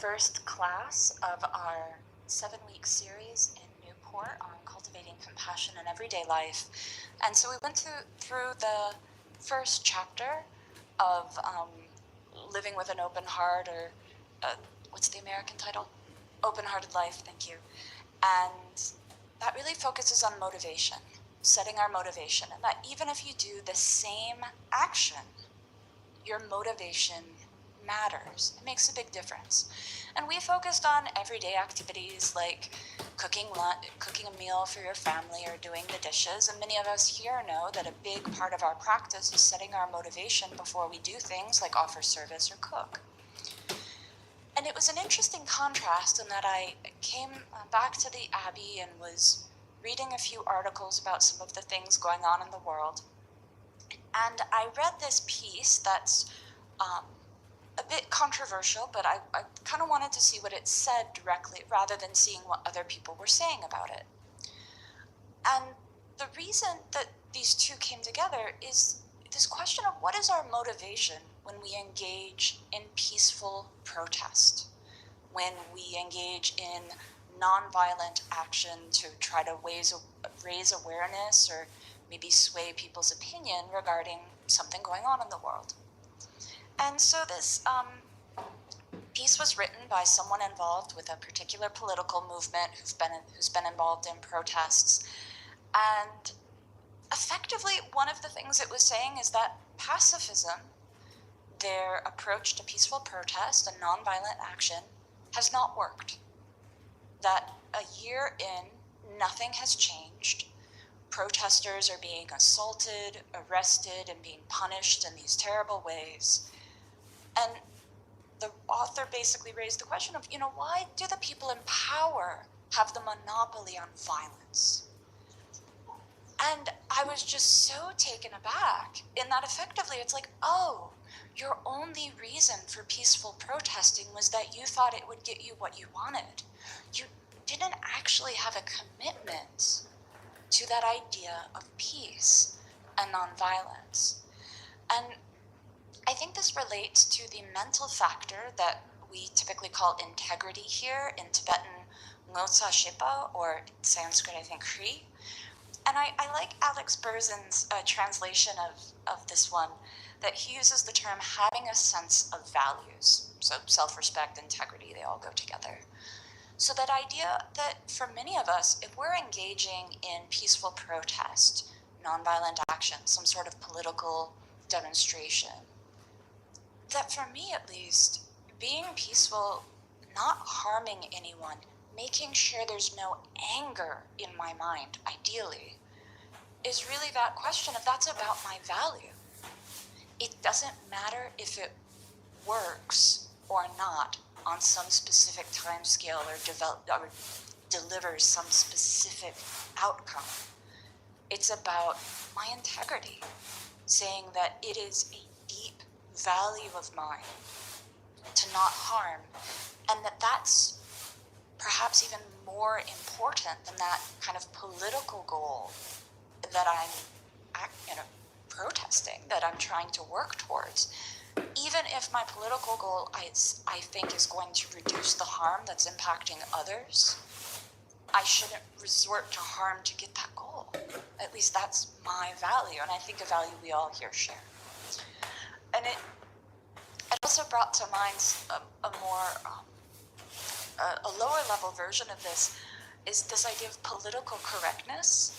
first class of our 7-week series in Newport on cultivating compassion in everyday life. And so we went through the first chapter of living with an open heart, or what's the American title? Open-hearted life, thank you. And that really focuses on motivation, setting our motivation, and that even if you do the same action, your motivation matters. It makes a big difference. And we focused on everyday activities like cooking a meal for your family or doing the dishes. And many of us here know that a big part of our practice is setting our motivation before we do things like offer service or cook. And it was an interesting contrast in that I came back to the Abbey and was reading a few articles about some of the things going on in the world. And I read this piece that's a bit controversial, but I kind of wanted to see what it said directly rather than seeing what other people were saying about it. And the reason that these two came together is this question of what is our motivation when we engage in peaceful protest, when we engage in nonviolent action to try to raise awareness or maybe sway people's opinion regarding something going on in the world. And so this piece was written by someone involved with a particular political movement who's been involved in protests. And effectively, one of the things it was saying is that pacifism, their approach to peaceful protest and nonviolent action, has not worked. That a year in, nothing has changed. Protesters are being assaulted, arrested, and being punished in these terrible ways. And the author basically raised the question of, why do the people in power have the monopoly on violence? And I was just so taken aback in that effectively it's like, oh, your only reason for peaceful protesting was that you thought it would get you what you wanted. You didn't actually have a commitment to that idea of peace and nonviolence. And I think this relates to the mental factor that we typically call integrity here, in Tibetan Ngotsa Shepa, or in Sanskrit I think Kri. And I like Alex Berzin's translation of this one, that he uses the term having a sense of values. So self-respect, integrity, they all go together. So that idea that for many of us, if we're engaging in peaceful protest, nonviolent action, some sort of political demonstration, that for me at least, being peaceful, not harming anyone, making sure there's no anger in my mind, ideally, is really that question of that's about my value. It doesn't matter if it works or not on some specific time scale or delivers some specific outcome. It's about my integrity, saying that it is a deep value of mine to not harm, and that's perhaps even more important than that kind of political goal that I'm protesting, that I'm trying to work towards. Even if my political goal, I think, is going to reduce the harm that's impacting others, I shouldn't resort to harm to get that goal. At least that's my value, and I think a value we all here share. And it also brought to mind a lower level version of this, is this idea of political correctness,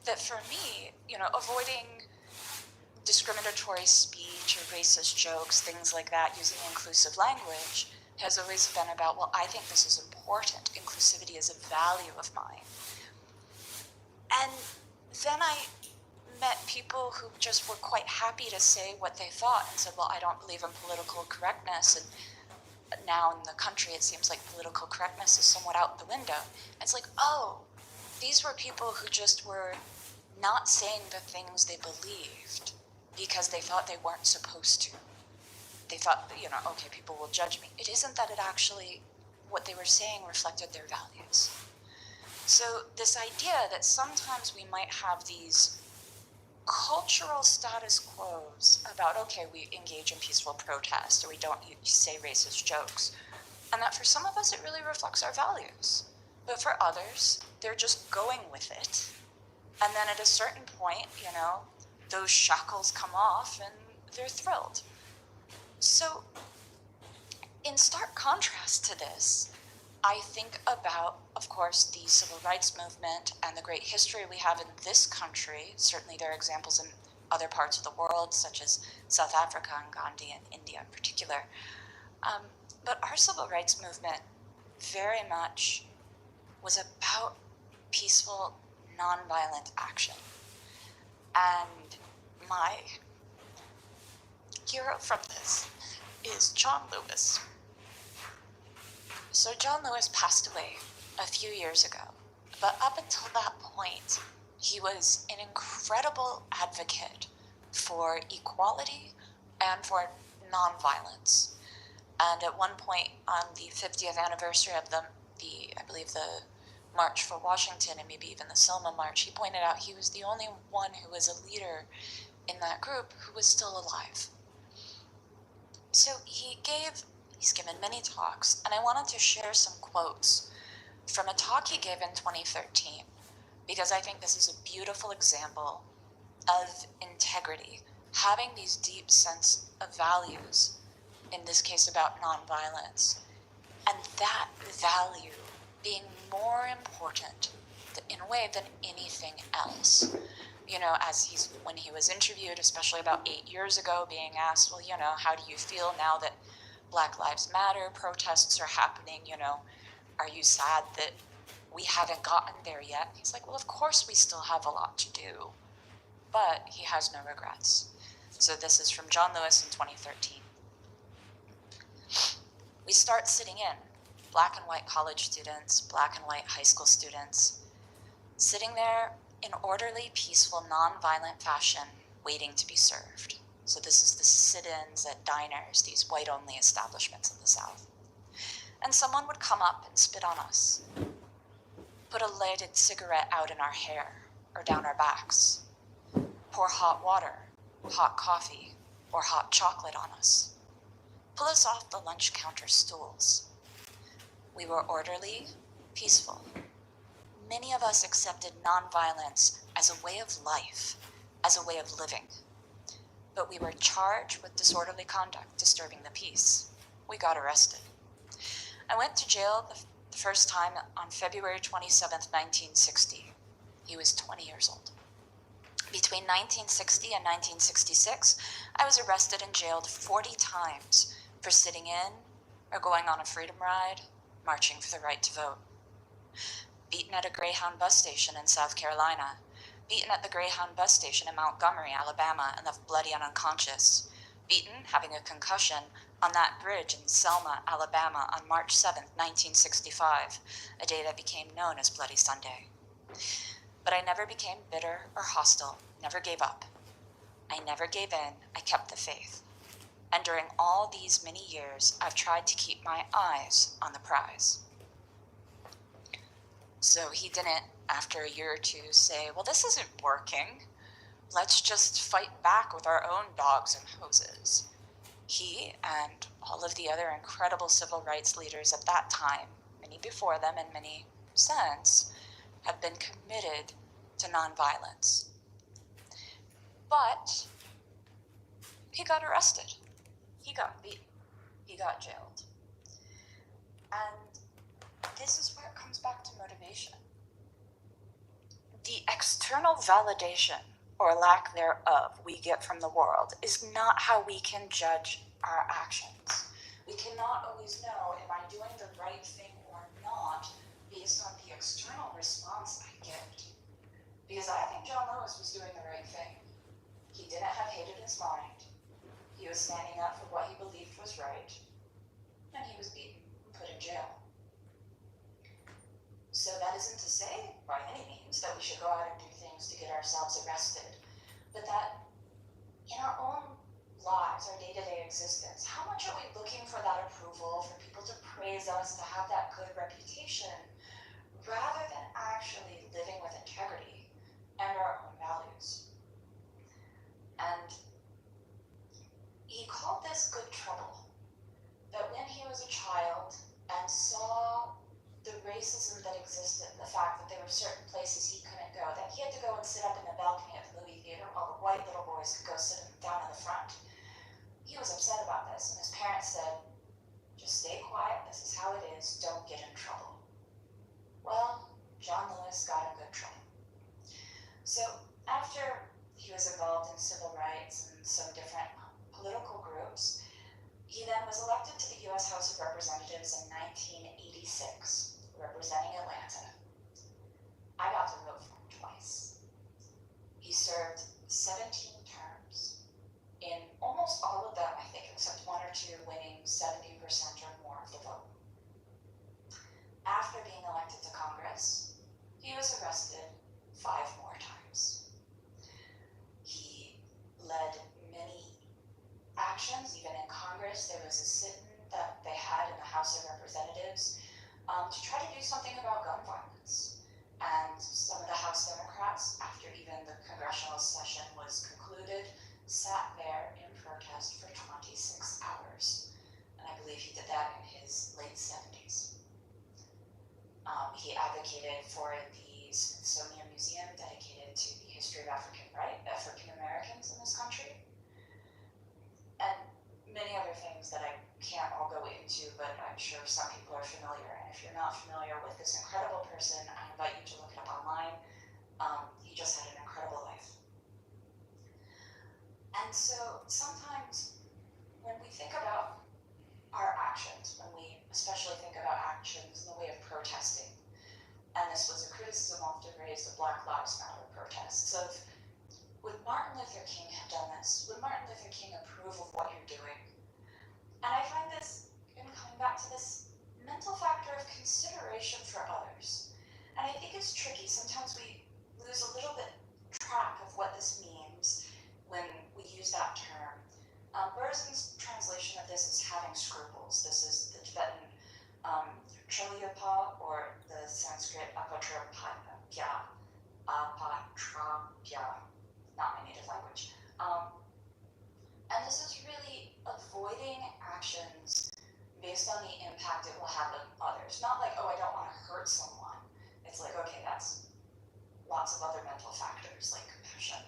that for me, avoiding discriminatory speech or racist jokes, things like that, using inclusive language, has always been about, well, I think this is important. Inclusivity is a value of mine. And then I met people who just were quite happy to say what they thought and said, well, I don't believe in political correctness. And now in the country, it seems like political correctness is somewhat out the window. It's like, oh, these were people who just were not saying the things they believed because they thought they weren't supposed to. They thought, okay, people will judge me. It isn't that it actually, what they were saying reflected their values. So this idea that sometimes we might have these cultural status quos about, okay, we engage in peaceful protest, or we don't say racist jokes, and that for some of us it really reflects our values. But for others, they're just going with it. And then at a certain point, those shackles come off and they're thrilled. So in stark contrast to this, I think about, of course, the civil rights movement and the great history we have in this country. Certainly there are examples in other parts of the world, such as South Africa and Gandhi and India in particular. But our civil rights movement very much was about peaceful, nonviolent action. And my hero from this is John Lewis. So John Lewis passed away a few years ago, but up until that point, he was an incredible advocate for equality and for nonviolence. And at one point on the 50th anniversary of I believe the March for Washington and maybe even the Selma March, he pointed out he was the only one who was a leader in that group who was still alive. So he's given many talks, and I wanted to share some quotes from a talk he gave in 2013, because I think this is a beautiful example of integrity, having these deep sense of values, in this case about nonviolence, and that value being more important in a way than anything else. When he was interviewed, especially about 8 years ago, being asked, well, how do you feel now that Black Lives Matter protests are happening? Are you sad that we haven't gotten there yet? He's like, well, of course we still have a lot to do, but he has no regrets. So this is from John Lewis in 2013. We start sitting in, black and white college students, black and white high school students, sitting there in orderly, peaceful, non-violent fashion, waiting to be served. So this is the sit-ins at diners, these white-only establishments in the South. And someone would come up and spit on us, put a lighted cigarette out in our hair or down our backs, pour hot water, hot coffee, or hot chocolate on us, pull us off the lunch counter stools. We were orderly, peaceful. Many of us accepted nonviolence as a way of life, as a way of living. But we were charged with disorderly conduct, disturbing the peace. We got arrested. I went to jail the first time on February 27th, 1960. He was 20 years old. Between 1960 and 1966, I was arrested and jailed 40 times for sitting in or going on a freedom ride, marching for the right to vote. Beaten at a Greyhound bus station in South Carolina, beaten at the Greyhound bus station in Montgomery, Alabama, and left bloody and unconscious, beaten, having a concussion, on that bridge in Selma, Alabama, on March 7th, 1965, a day that became known as Bloody Sunday. But I never became bitter or hostile, never gave up. I never gave in, I kept the faith. And during all these many years, I've tried to keep my eyes on the prize. So he didn't, after a year or two, say, well, this isn't working. Let's just fight back with our own dogs and hoses. He and all of the other incredible civil rights leaders at that time, many before them and many since, have been committed to nonviolence. But he got arrested. He got beaten. He got jailed. And this is where it comes back to motivation. The external validation, or lack thereof, we get from the world is not how we can judge our actions. We cannot always know, am I doing the right thing or not, based on the external response I get. Because I think John Lewis was doing the right thing. He didn't have hate in his mind. He was standing up for what he believed was right. And he was beaten and put in jail. So that isn't to say, by any means, that we should go out and do things to get ourselves arrested, but that in our own lives, our day-to-day existence, how much are we looking for that approval, for people to praise us, to have that good reputation, rather than actually living with integrity and our own values? And he called this good trouble, that when he was a child, racism that existed, the fact that there were certain places he couldn't go, that he had to go and sit up in the balcony at the movie theater while the white little boys could go sit down in the front. He was upset about this, and his parents said, just stay quiet, this is how it is, don't get in trouble. Well, John Lewis got in good trouble. So after he was involved in civil rights and some different political groups, he then was elected to the U.S. House of Representatives in 1986, representing Atlanta. I got to vote for him twice. He served 17 terms, in almost all of them, I think, except one or two, winning 70% or more of the vote. After being elected to Congress, he was arrested 5 more times. He led many actions, even in Congress. There was a sit-in that they had in the House of Representatives to try to do something about gun violence. And some of the House Democrats, after even the congressional session was concluded, sat there in protest for 26 hours. And I believe he did that in his late 70s. He advocated for the Smithsonian Museum dedicated to the history of African Americans in this country. And many other things that I can't all go into, but I'm sure some people are familiar. And if you're not familiar with this incredible person, I invite you to look it up online. He just had an incredible life. And so sometimes when we think about our actions, when we especially think about actions in the way of protesting, and this was a criticism often raised of Black Lives Matter protests, of would Martin Luther King have done this? Would Martin Luther King approve of what you're doing? And I find this, again, coming back to this mental factor of consideration for others. And I think it's tricky. Sometimes we lose a little bit track of what this means when we use that term. Berzin's translation of this is having scruples. This is the Tibetan Trilyapa, or the Sanskrit apatrapya, not my native language. And this is really avoiding actions based on the impact it will have on others. Not like, oh, I don't want to hurt someone. It's like, okay, that's lots of other mental factors like compassion.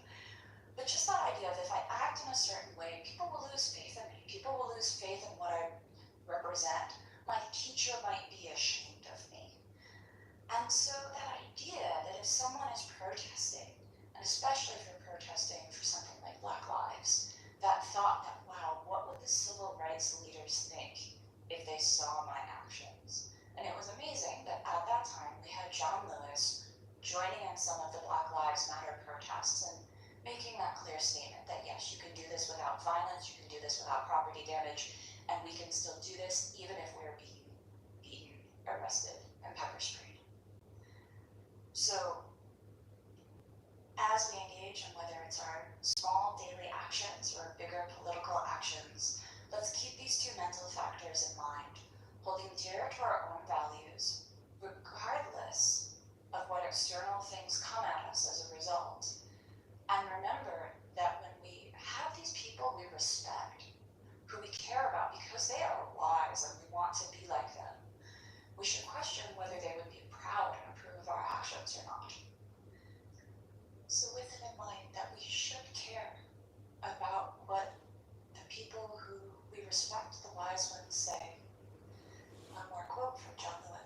But just that idea of if I act in a certain way, people will lose faith in me. People will lose faith in what I represent. My teacher might be ashamed of me. And so that idea that if someone is protesting, and especially if you're protesting for something like Black Lives, that thought that, wow, what would the civil rights leaders think if they saw my actions? And it was amazing that at that time we had John Lewis joining in some of the Black Lives Matter protests and making that clear statement that yes, you can do this without violence, you can do this without property damage, and we can still do this even if we're beaten, arrested, and pepper sprayed. So as we engage in whether it's our small daily actions or bigger political actions, let's keep these two mental factors in mind, holding dear to our own values, regardless of what external things come at us as a result. And remember that when we have these people we respect, who we care about because they are wise and we want to be like them, we should question whether they would be proud and approve of our actions or not. So with it in mind that we should care about what the people who we respect, the wise ones, say. One more quote from John Lewis.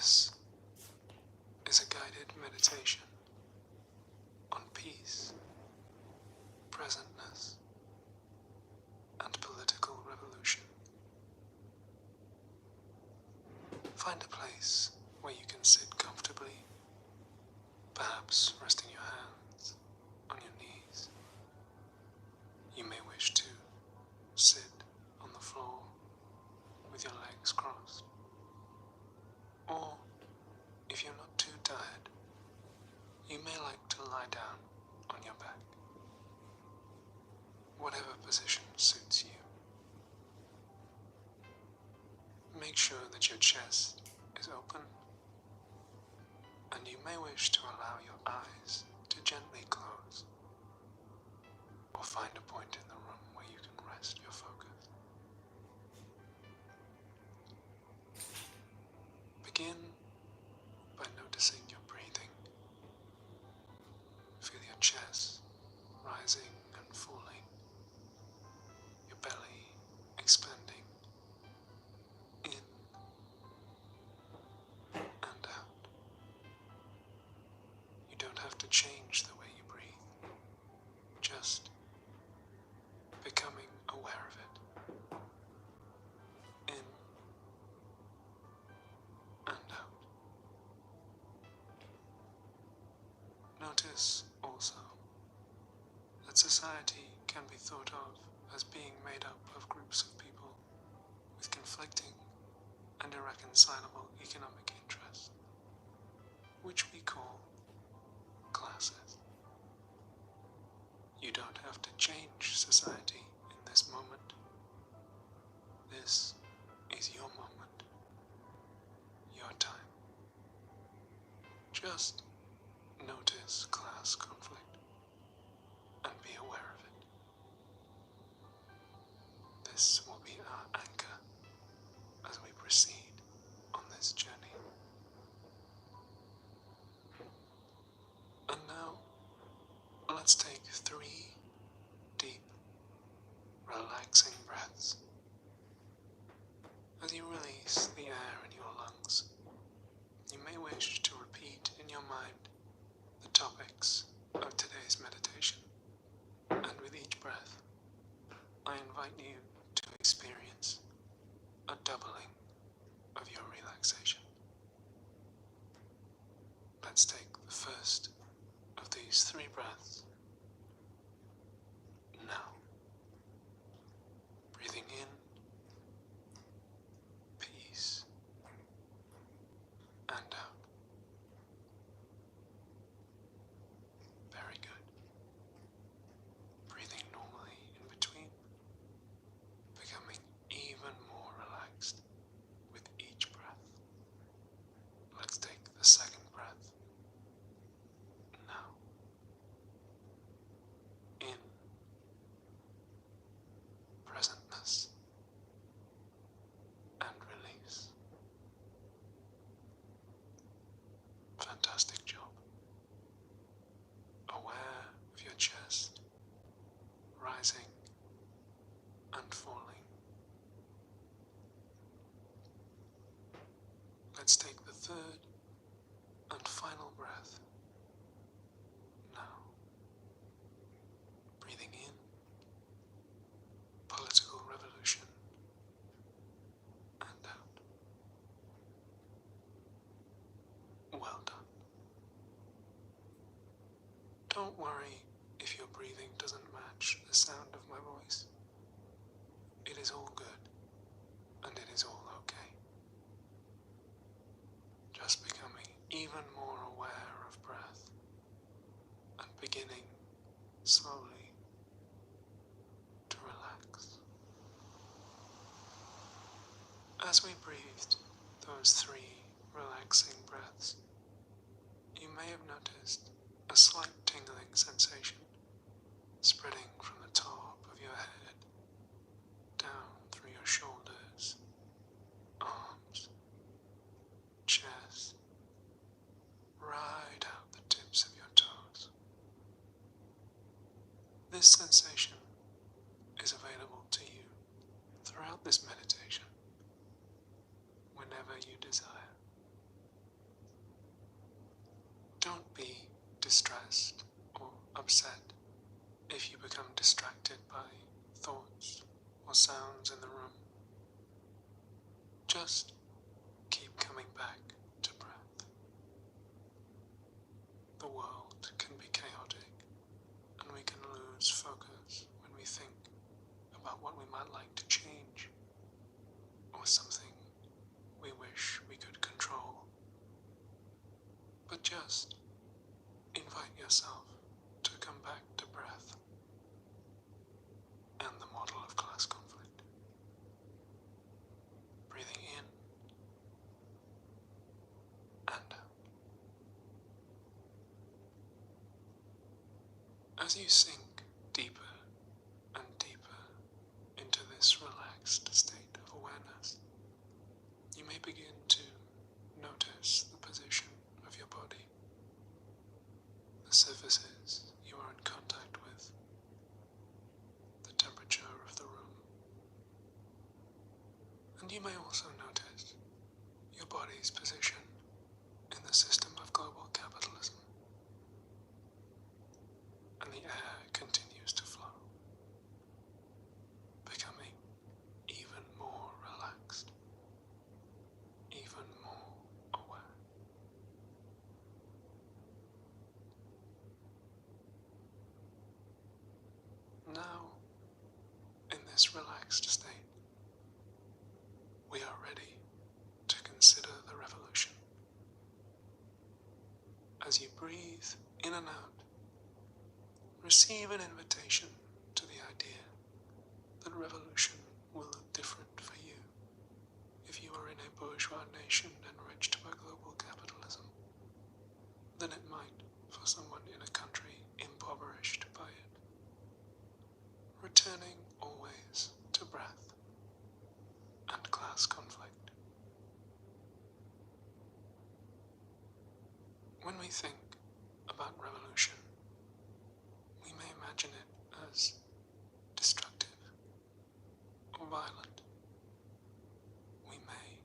This is a guided meditation on peace, presentness, and political revolution. Find a place where you can sit comfortably, perhaps resting your hands on your knees. You may wish to sit on the floor with your legs crossed, or if you're not too tired, you may like to lie down on your back. Whatever position suits you. Make sure that your chest is open, and you may wish to allow your eyes to gently close, or find a point in the room where you can rest your focus. Begin by noticing your breathing. Feel your chest rising and falling, your belly expanding in and out. You don't have to change the way you breathe, just becoming aware of it. In and out. Notice also that society can be thought of as being made up of groups of people with conflicting and irreconcilable economic interests, which we call classes. You don't have to change society in this moment. This is your moment, your time. Just notice class conflict and be aware of it. This will be our anchor as we proceed on this journey. And now, let's take 3 deep, relaxing breaths. As you release the air in your lungs, you may wish to repeat in your mind the topics of today's meditation. And with each breath, I invite you to experience a doubling of your relaxation. Let's take the first of these 3 breaths. Now, breathing in, peace, and out. Very good. Breathing normally in between, becoming even more relaxed with each breath. Let's take the second breath. Now, in presentness and release. Fantastic job. Aware of your chest rising and falling. Let's take the third and final breath. Now, breathing in, political revolution, and out. Well done. Don't worry if your breathing doesn't match the sound of my voice. It is all good, and it is all okay. Just becoming even more aware of breath, and beginning slowly to relax. As we breathed those 3 relaxing breaths, you may have noticed a slight tingling sensation spreading from the top of your head down through your shoulders, arms, chest, right out the tips of your toes. This sensation is available to you throughout this meditation, whenever you desire. distressed or upset if you become distracted by thoughts or sounds in the room. Just keep coming back to breath. The world can be chaotic, and we can lose focus when we think about what we might like to change, or something we wish we could control. But just invite yourself to come back to breath and the model of class conflict. Breathing in and out. As you sink deeper and deeper into this relaxed state of awareness, you may begin to notice the position of your body, the surfaces you are in contact with, the temperature of the room. And you may also notice your body's position in the system of global capitalism. And the air continues to flow, becoming even more relaxed, even more aware. Now, in this relaxed state, we are ready to consider the revolution. As you breathe in and out, receive an invitation to the idea that revolution will look different for you if you are in a bourgeois nation enriched by global capitalism than it might for someone in a country impoverished by it. Returning always to breath and class conflict. When we think about revolution, we may imagine it as destructive or violent. We may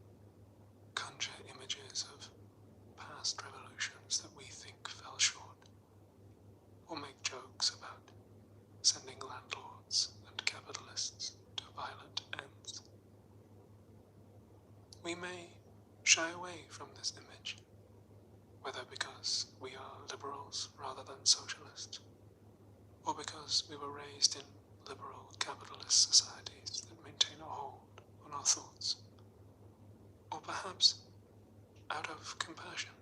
conjure images of past revolutions that we think fell short, or make jokes about sending landlords and capitalists to violent ends. We may shy away from this image, whether because we are liberals rather than socialists, or because we were raised in liberal capitalist societies that maintain a hold on our thoughts, or perhaps out of compassion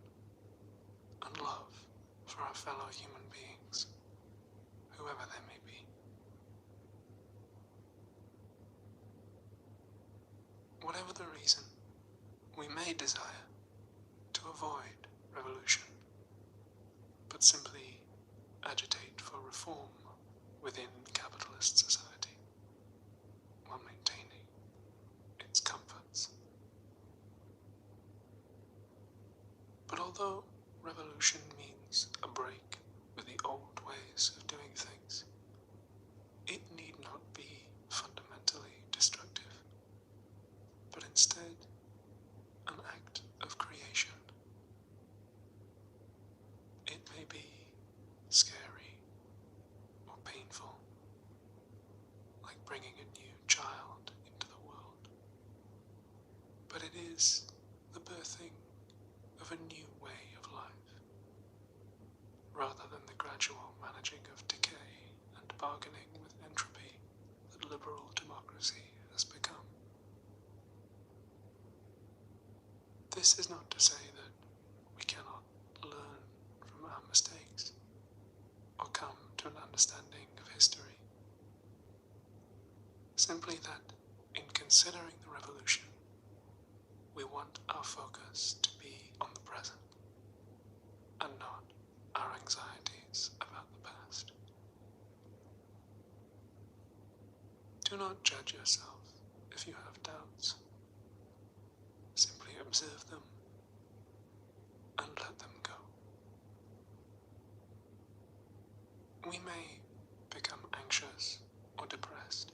and love for our fellow human beings, whoever they may be. Whatever the reason, we may desire to avoid revolution, but simply agitate for reform within capitalist society, while maintaining its comforts. But although revolution means a break with the old ways of doing things, it need not be fundamentally destructive, but instead an act of creation. It may be scary or painful, like bringing a new child into the world, but it is the birthing of a new way of life, rather than the gradual managing of decay and bargaining with entropy that liberal democracy has become. This is not to say that we cannot learn from our mistakes or come to an understanding of history. Simply that, in considering the revolution, we want our focus to be on the present and not our anxieties about the past. Do not judge yourself if you have doubts. Simply observe them and let them go. We may become anxious or depressed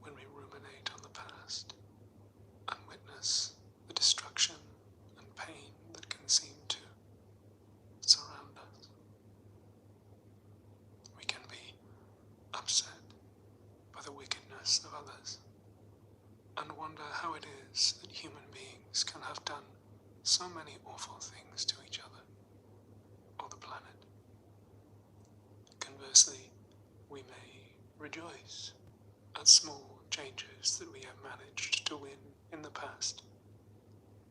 when we ruminate on the past and witness the destruction and pain that can seem to surround us. so many awful things to each other or the planet. Conversely, we may rejoice at small changes that we have managed to win in the past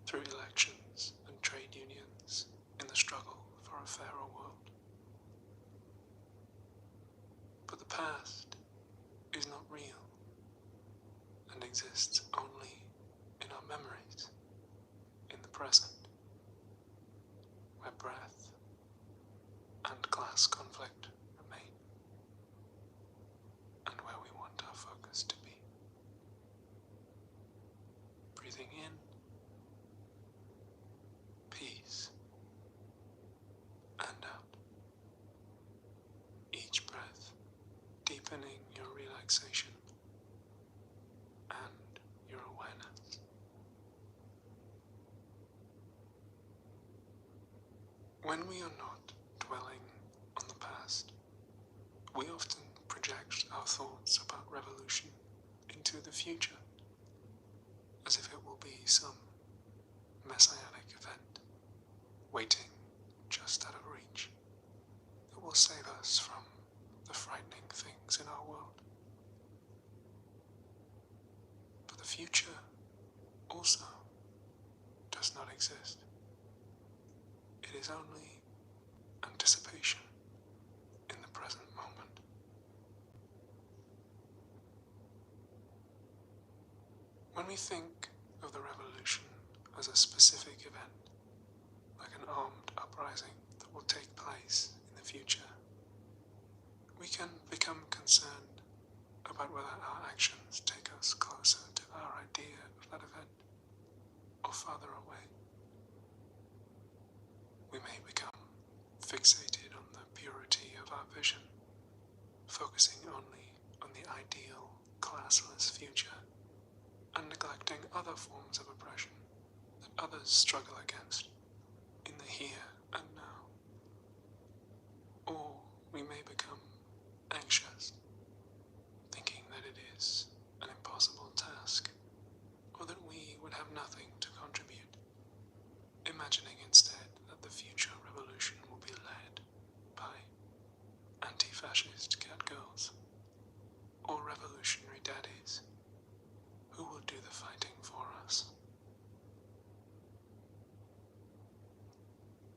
through elections and trade unions in the struggle for a fairer world. But the past is not real and exists only in our memories, in the present, where breath and class conflict remain, and where we want our focus to be. Breathing in, peace, and out. Each breath deepening your relaxation and your awareness. When we are not dwelling on the past, we often project our thoughts about revolution into the future, as if it will be some messianic event, waiting just out of reach, that will save us from the frightening things in our world. But the future also does not exist. It is only anticipation in the present moment. When we think of the revolution as a specific event, like an armed uprising that will take place in the future, we can become concerned about whether our actions take us closer to our idea of that event or farther away. We may become fixated on the purity of our vision, focusing only on the ideal, classless future, and neglecting other forms of oppression that others struggle against in the here and now. Or we may become anxious, thinking that it is an impossible task, or that we would have nothing to contribute, imagining instead that the future revolution will be led by anti-fascist catgirls or revolutionary daddies who will do the fighting for us.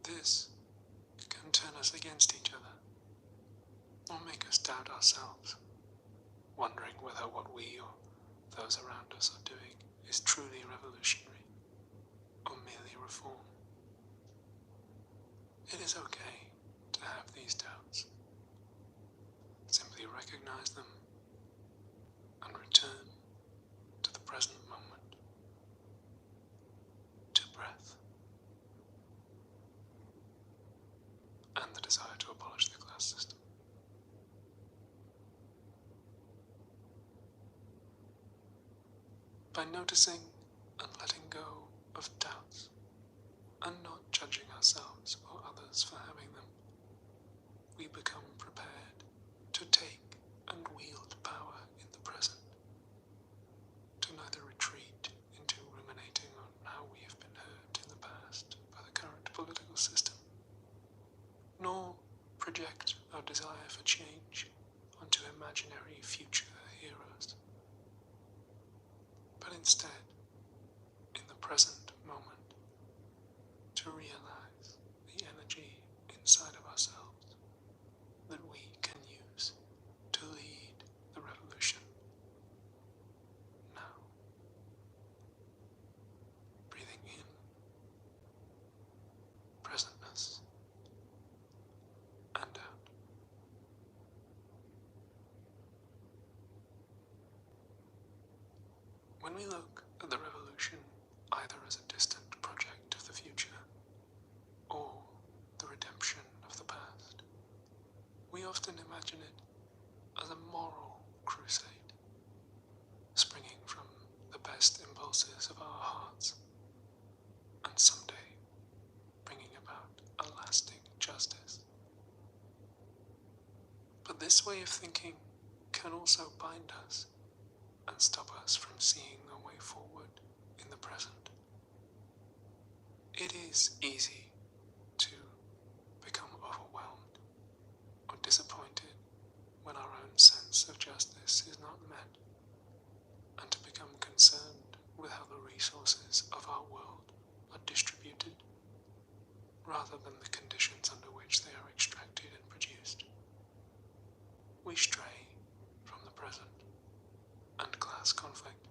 This can turn us against each other, or make us doubt ourselves, wondering whether what we or those around us are doing is truly revolutionary or merely reform. It is okay to have these doubts. Simply recognize them and return to the present moment, to breath, and the desire to abolish the class system. By noticing and letting go of doubts, and not judging ourselves or others for having them, we become prepared to take and wield power in the present, to neither retreat into ruminating on how we have been hurt in the past by the current political system, nor project our desire for change onto imaginary future heroes, but instead, in the present moment, to realize the energy inside of ourselves that we can use to lead the revolution now. Breathing in, presentness, and out. When we look at the revolution either as a distant project of the future or the redemption of the past, we often imagine it as a moral crusade, springing from the best impulses of our hearts, and someday bringing about a lasting justice. But this way of thinking can also bind us and stop us from seeing a way forward in the present. It is easy to become overwhelmed or disappointed when our own sense of justice is not met, and to become concerned with how the resources of our world are distributed, rather than the conditions under which they are extracted and produced. We stray from the present and class conflict,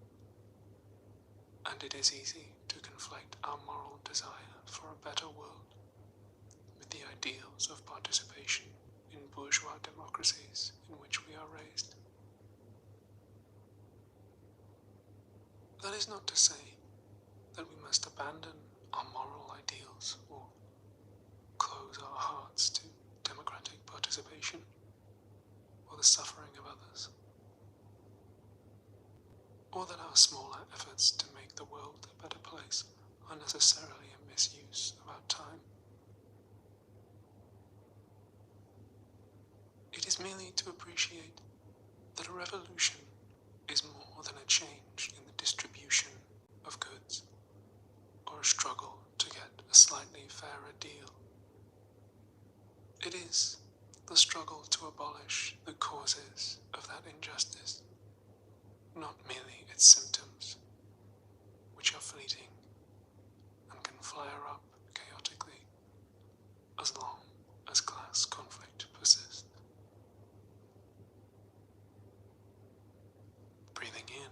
and it is easy to conflate our moral desire for a better world with the ideals of participation in bourgeois democracies in which we are raised. That is not to say that we must abandon our moral ideals or close our hearts to democratic participation or the suffering of others, or that our smaller efforts to make the world a better place are necessarily a misuse of our time. It is merely to appreciate that a revolution is more than a change in the distribution of goods, or a struggle to get a slightly fairer deal. It is the struggle to abolish the causes of that injustice, not merely its symptoms, which are fleeting and can flare up chaotically as long as class conflict persists. Breathing in,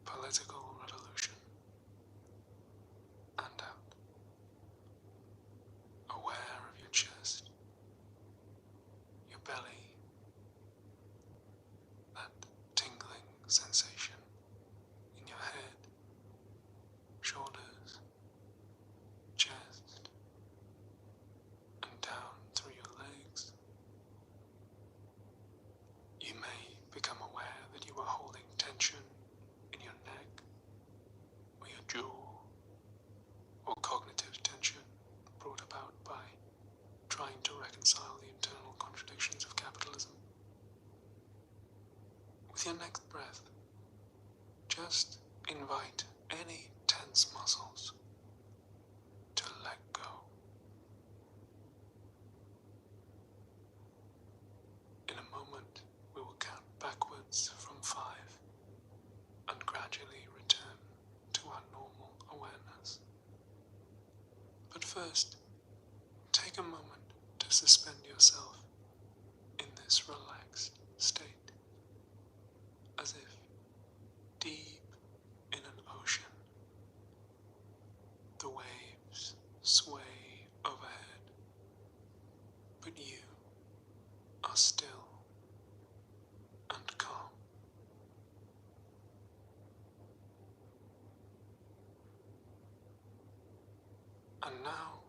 political revolution, and out, aware of your chest, your belly, that tingling sensation in your head, shoulders, chest, and down through your legs. You may become aware that you are holding tension in your neck, or your jaw, or cognitive tension brought about by trying to reconcile the internal contradictions of capitalism. With your next breath, just invite any tense muscles to let go. In a moment, we will count backwards from 5 and gradually return to our normal awareness. But first, take a moment to suspend yourself in this relaxed state, as if deep in an ocean. The waves sway overhead, but you are still and calm. And now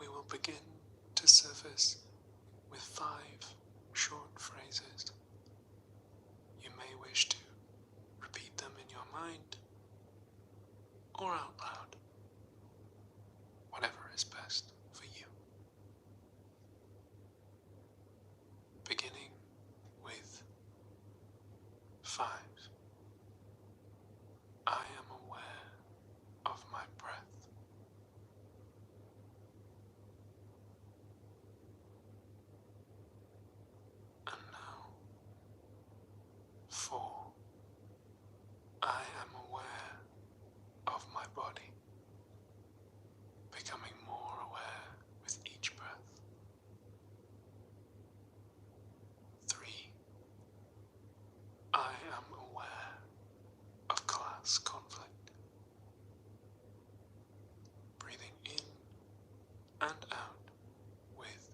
we will begin to surface with 5 short phrases. You may wish to repeat them in your mind or out loud, whatever is best for you. Beginning with 5. I am aware of my breath. And now, 4. I am aware of my body, becoming more aware with each breath. 3. I am aware of class conflict, breathing in and out with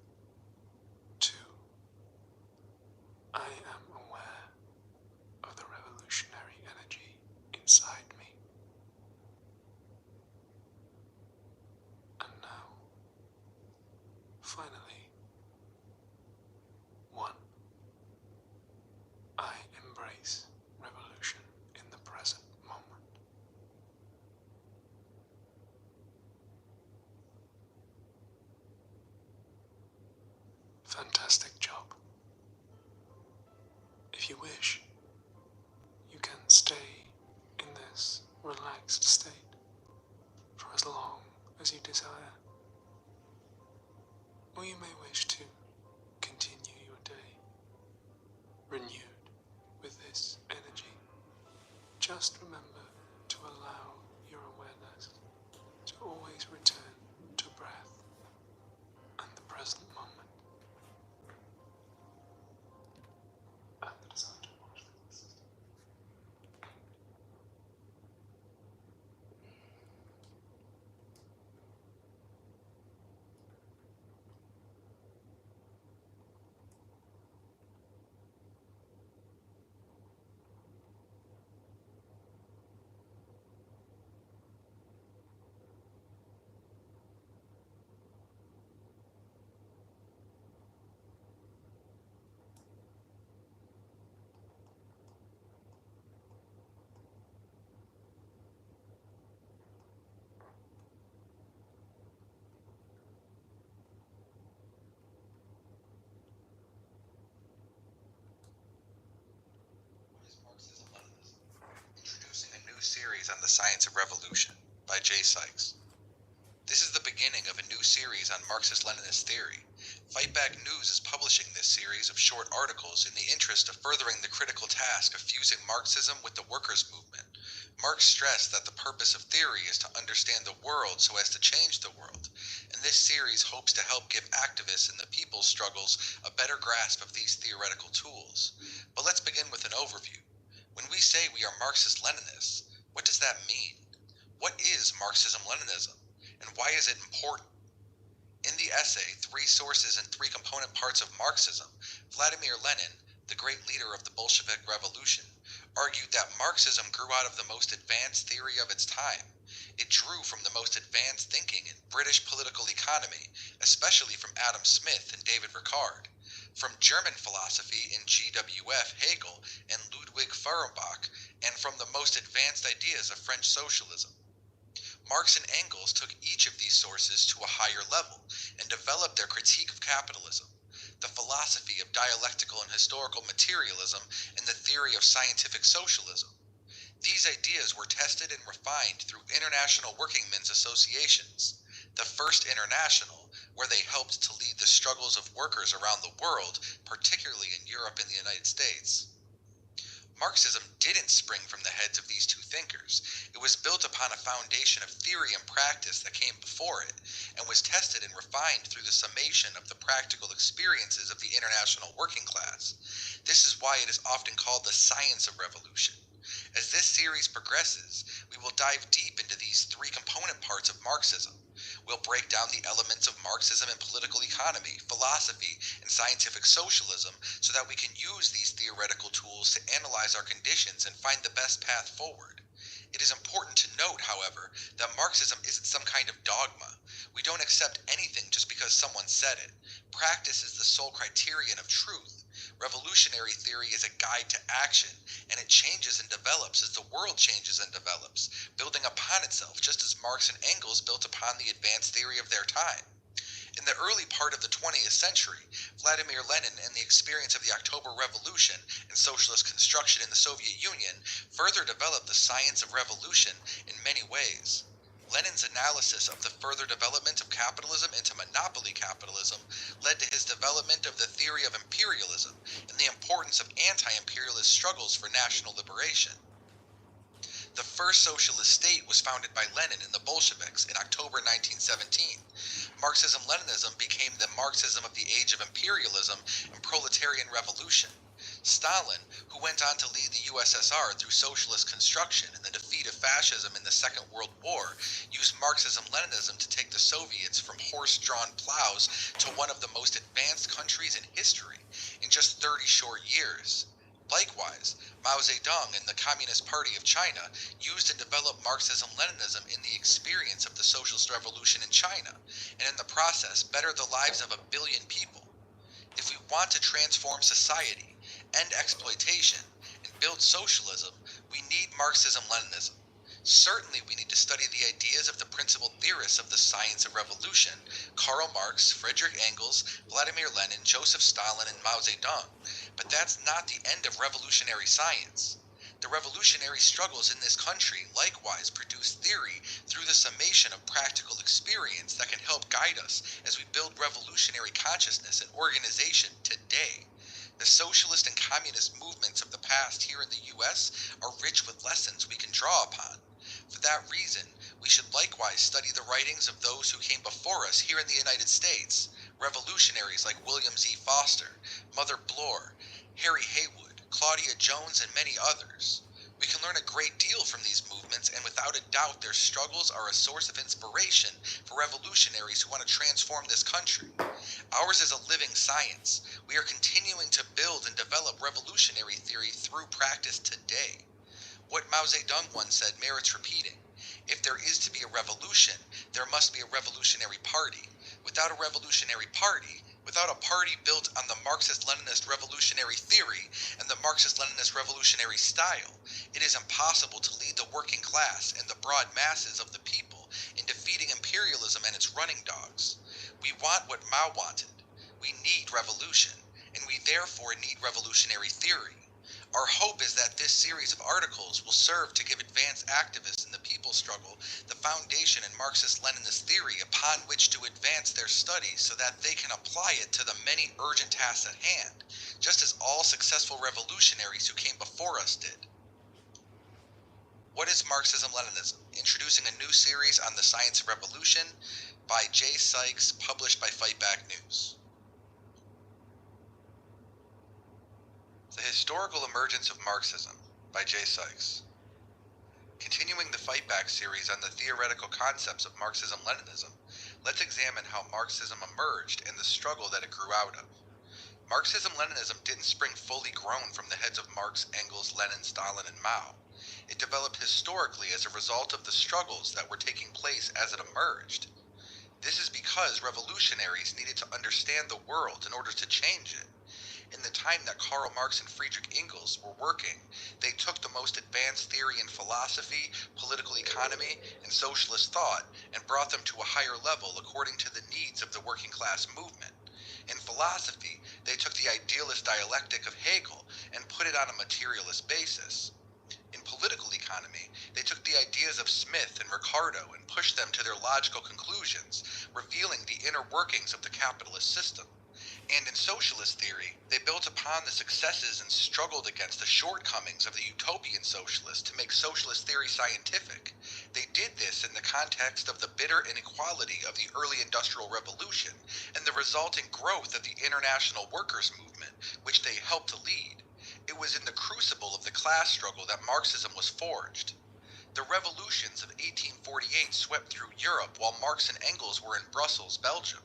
2. I am aware of the revolutionary energy inside me. And now, finally, 1. I embrace revolution in the present moment. Fantastic job. If you wish, you can stay in this relaxed state as you desire. Or you may wish to continue your day renewed with this energy. Just remember to allow your awareness to always return to breath and the present moment. And the desire to watch this. Marxism-Leninism, introducing a new series on the science of revolution by J. Sykes. This is the beginning of a new series on Marxist-Leninist theory. Fightback News is publishing this series of short articles in the interest of furthering the critical task of fusing Marxism with the workers' movement. Marx stressed that the purpose of theory is to understand the world so as to change the world, and this series hopes to help give activists in the people's struggles a better grasp of these theoretical tools. But let's begin with an overview. When we say we are Marxist-Leninists, what does that mean? What is Marxism-Leninism, and why is it important? In the essay, Three Sources and Three Component Parts of Marxism, Vladimir Lenin, the great leader of the Bolshevik Revolution, argued that Marxism grew out of the most advanced theory of its time. It drew from the most advanced thinking in British political economy, especially from Adam Smith and David Rickard, from German philosophy in G.W.F. Hegel and Ludwig Feuerbach, and from the most advanced ideas of French socialism. Marx and Engels took each of these sources to a higher level and developed their critique of capitalism, the philosophy of dialectical and historical materialism, and the theory of scientific socialism. These ideas were tested and refined through international working men's associations. The First International, where they helped to lead the struggles of workers around the world, particularly in Europe and the United States. Marxism didn't spring from the heads of these two thinkers. It was built upon a foundation of theory and practice that came before it, and was tested and refined through the summation of the practical experiences of the international working class. This is why it is often called the science of revolution. As this series progresses, we will dive deep into these three component parts of Marxism. We'll break down the elements of Marxism in political economy, philosophy, and scientific socialism so that we can use these theoretical tools to analyze our conditions and find the best path forward. It is important to note, however, that Marxism isn't some kind of dogma. We don't accept anything just because someone said it. Practice is the sole criterion of truth. Revolutionary theory is a guide to action, and it changes and develops as the world changes and develops, building upon itself just as Marx and Engels built upon the advanced theory of their time. In the early part of the 20th century, Vladimir Lenin and the experience of the October Revolution and socialist construction in the Soviet Union further developed the science of revolution in many ways. Lenin's analysis of the further development of capitalism into monopoly capitalism led to his development of the theory of imperialism and the importance of anti-imperialist struggles for national liberation. The first socialist state was founded by Lenin and the Bolsheviks in October 1917. Marxism-Leninism became the Marxism of the age of imperialism and proletarian revolution. Stalin, who went on to lead the USSR through socialist construction and the defeat of fascism in the Second World War, used Marxism-Leninism to take the Soviets from horse-drawn plows to one of the most advanced countries in history in just 30 short years. Likewise, Mao Zedong and the Communist Party of China used and developed Marxism-Leninism in the experience of the socialist revolution in China, and in the process bettered the lives of 1 billion people. If we want to transform society, end exploitation, and build socialism, we need Marxism-Leninism. Certainly we need to study the ideas of the principal theorists of the science of revolution, Karl Marx, Friedrich Engels, Vladimir Lenin, Joseph Stalin, and Mao Zedong. But that's not the end of revolutionary science. The revolutionary struggles in this country likewise produce theory through the summation of practical experience that can help guide us as we build revolutionary consciousness and organization today. The socialist and communist movements of the past here in the U.S. are rich with lessons we can draw upon. For that reason, we should likewise study the writings of those who came before us here in the United States, revolutionaries like William Z. Foster, Mother Bloor, Harry Haywood, Claudia Jones, and many others. We can learn a great deal from these movements, and without a doubt their struggles are a source of inspiration for revolutionaries who want to transform this country. Ours is a living science. We are continuing to build and develop revolutionary theory through practice today. What Mao Zedong once said merits repeating. If there is to be a revolution, there must be a revolutionary party. Without a revolutionary party, without a party built on the Marxist-Leninist revolutionary theory and the Marxist-Leninist revolutionary style, it is impossible to lead the working class and the broad masses of the people in defeating imperialism and its running dogs. We want what Mao wanted. We need revolution, and we therefore need revolutionary theory. Our hope is that this series of articles will serve to give advanced activists in the people's struggle the foundation in Marxist-Leninist theory upon which to advance their studies so that they can apply it to the many urgent tasks at hand, just as all successful revolutionaries who came before us did. What is Marxism-Leninism? Introducing a new series on the science of revolution by J. Sykes, published by Fightback News. The Historical Emergence of Marxism by J. Sykes. Continuing the Fightback series on the theoretical concepts of Marxism-Leninism, let's examine how Marxism emerged and the struggle that it grew out of. Marxism-Leninism didn't spring fully grown from the heads of Marx, Engels, Lenin, Stalin, and Mao. It developed historically as a result of the struggles that were taking place as it emerged. This is because revolutionaries needed to understand the world in order to change it. In the time that Karl Marx and Friedrich Engels were working, they took the most advanced theory in philosophy, political economy, and socialist thought and brought them to a higher level according to the needs of the working class movement. In philosophy, they took the idealist dialectic of Hegel and put it on a materialist basis. In political economy, they took the ideas of Smith and Ricardo and pushed them to their logical conclusions, revealing the inner workings of the capitalist system. And in socialist theory, they built upon the successes and struggled against the shortcomings of the utopian socialists to make socialist theory scientific. They did this in the context of the bitter inequality of the early industrial revolution and the resulting growth of the international workers' movement, which they helped to lead. It was in the crucible of the class struggle that Marxism was forged. The revolutions of 1848 swept through Europe while Marx and Engels were in Brussels, Belgium.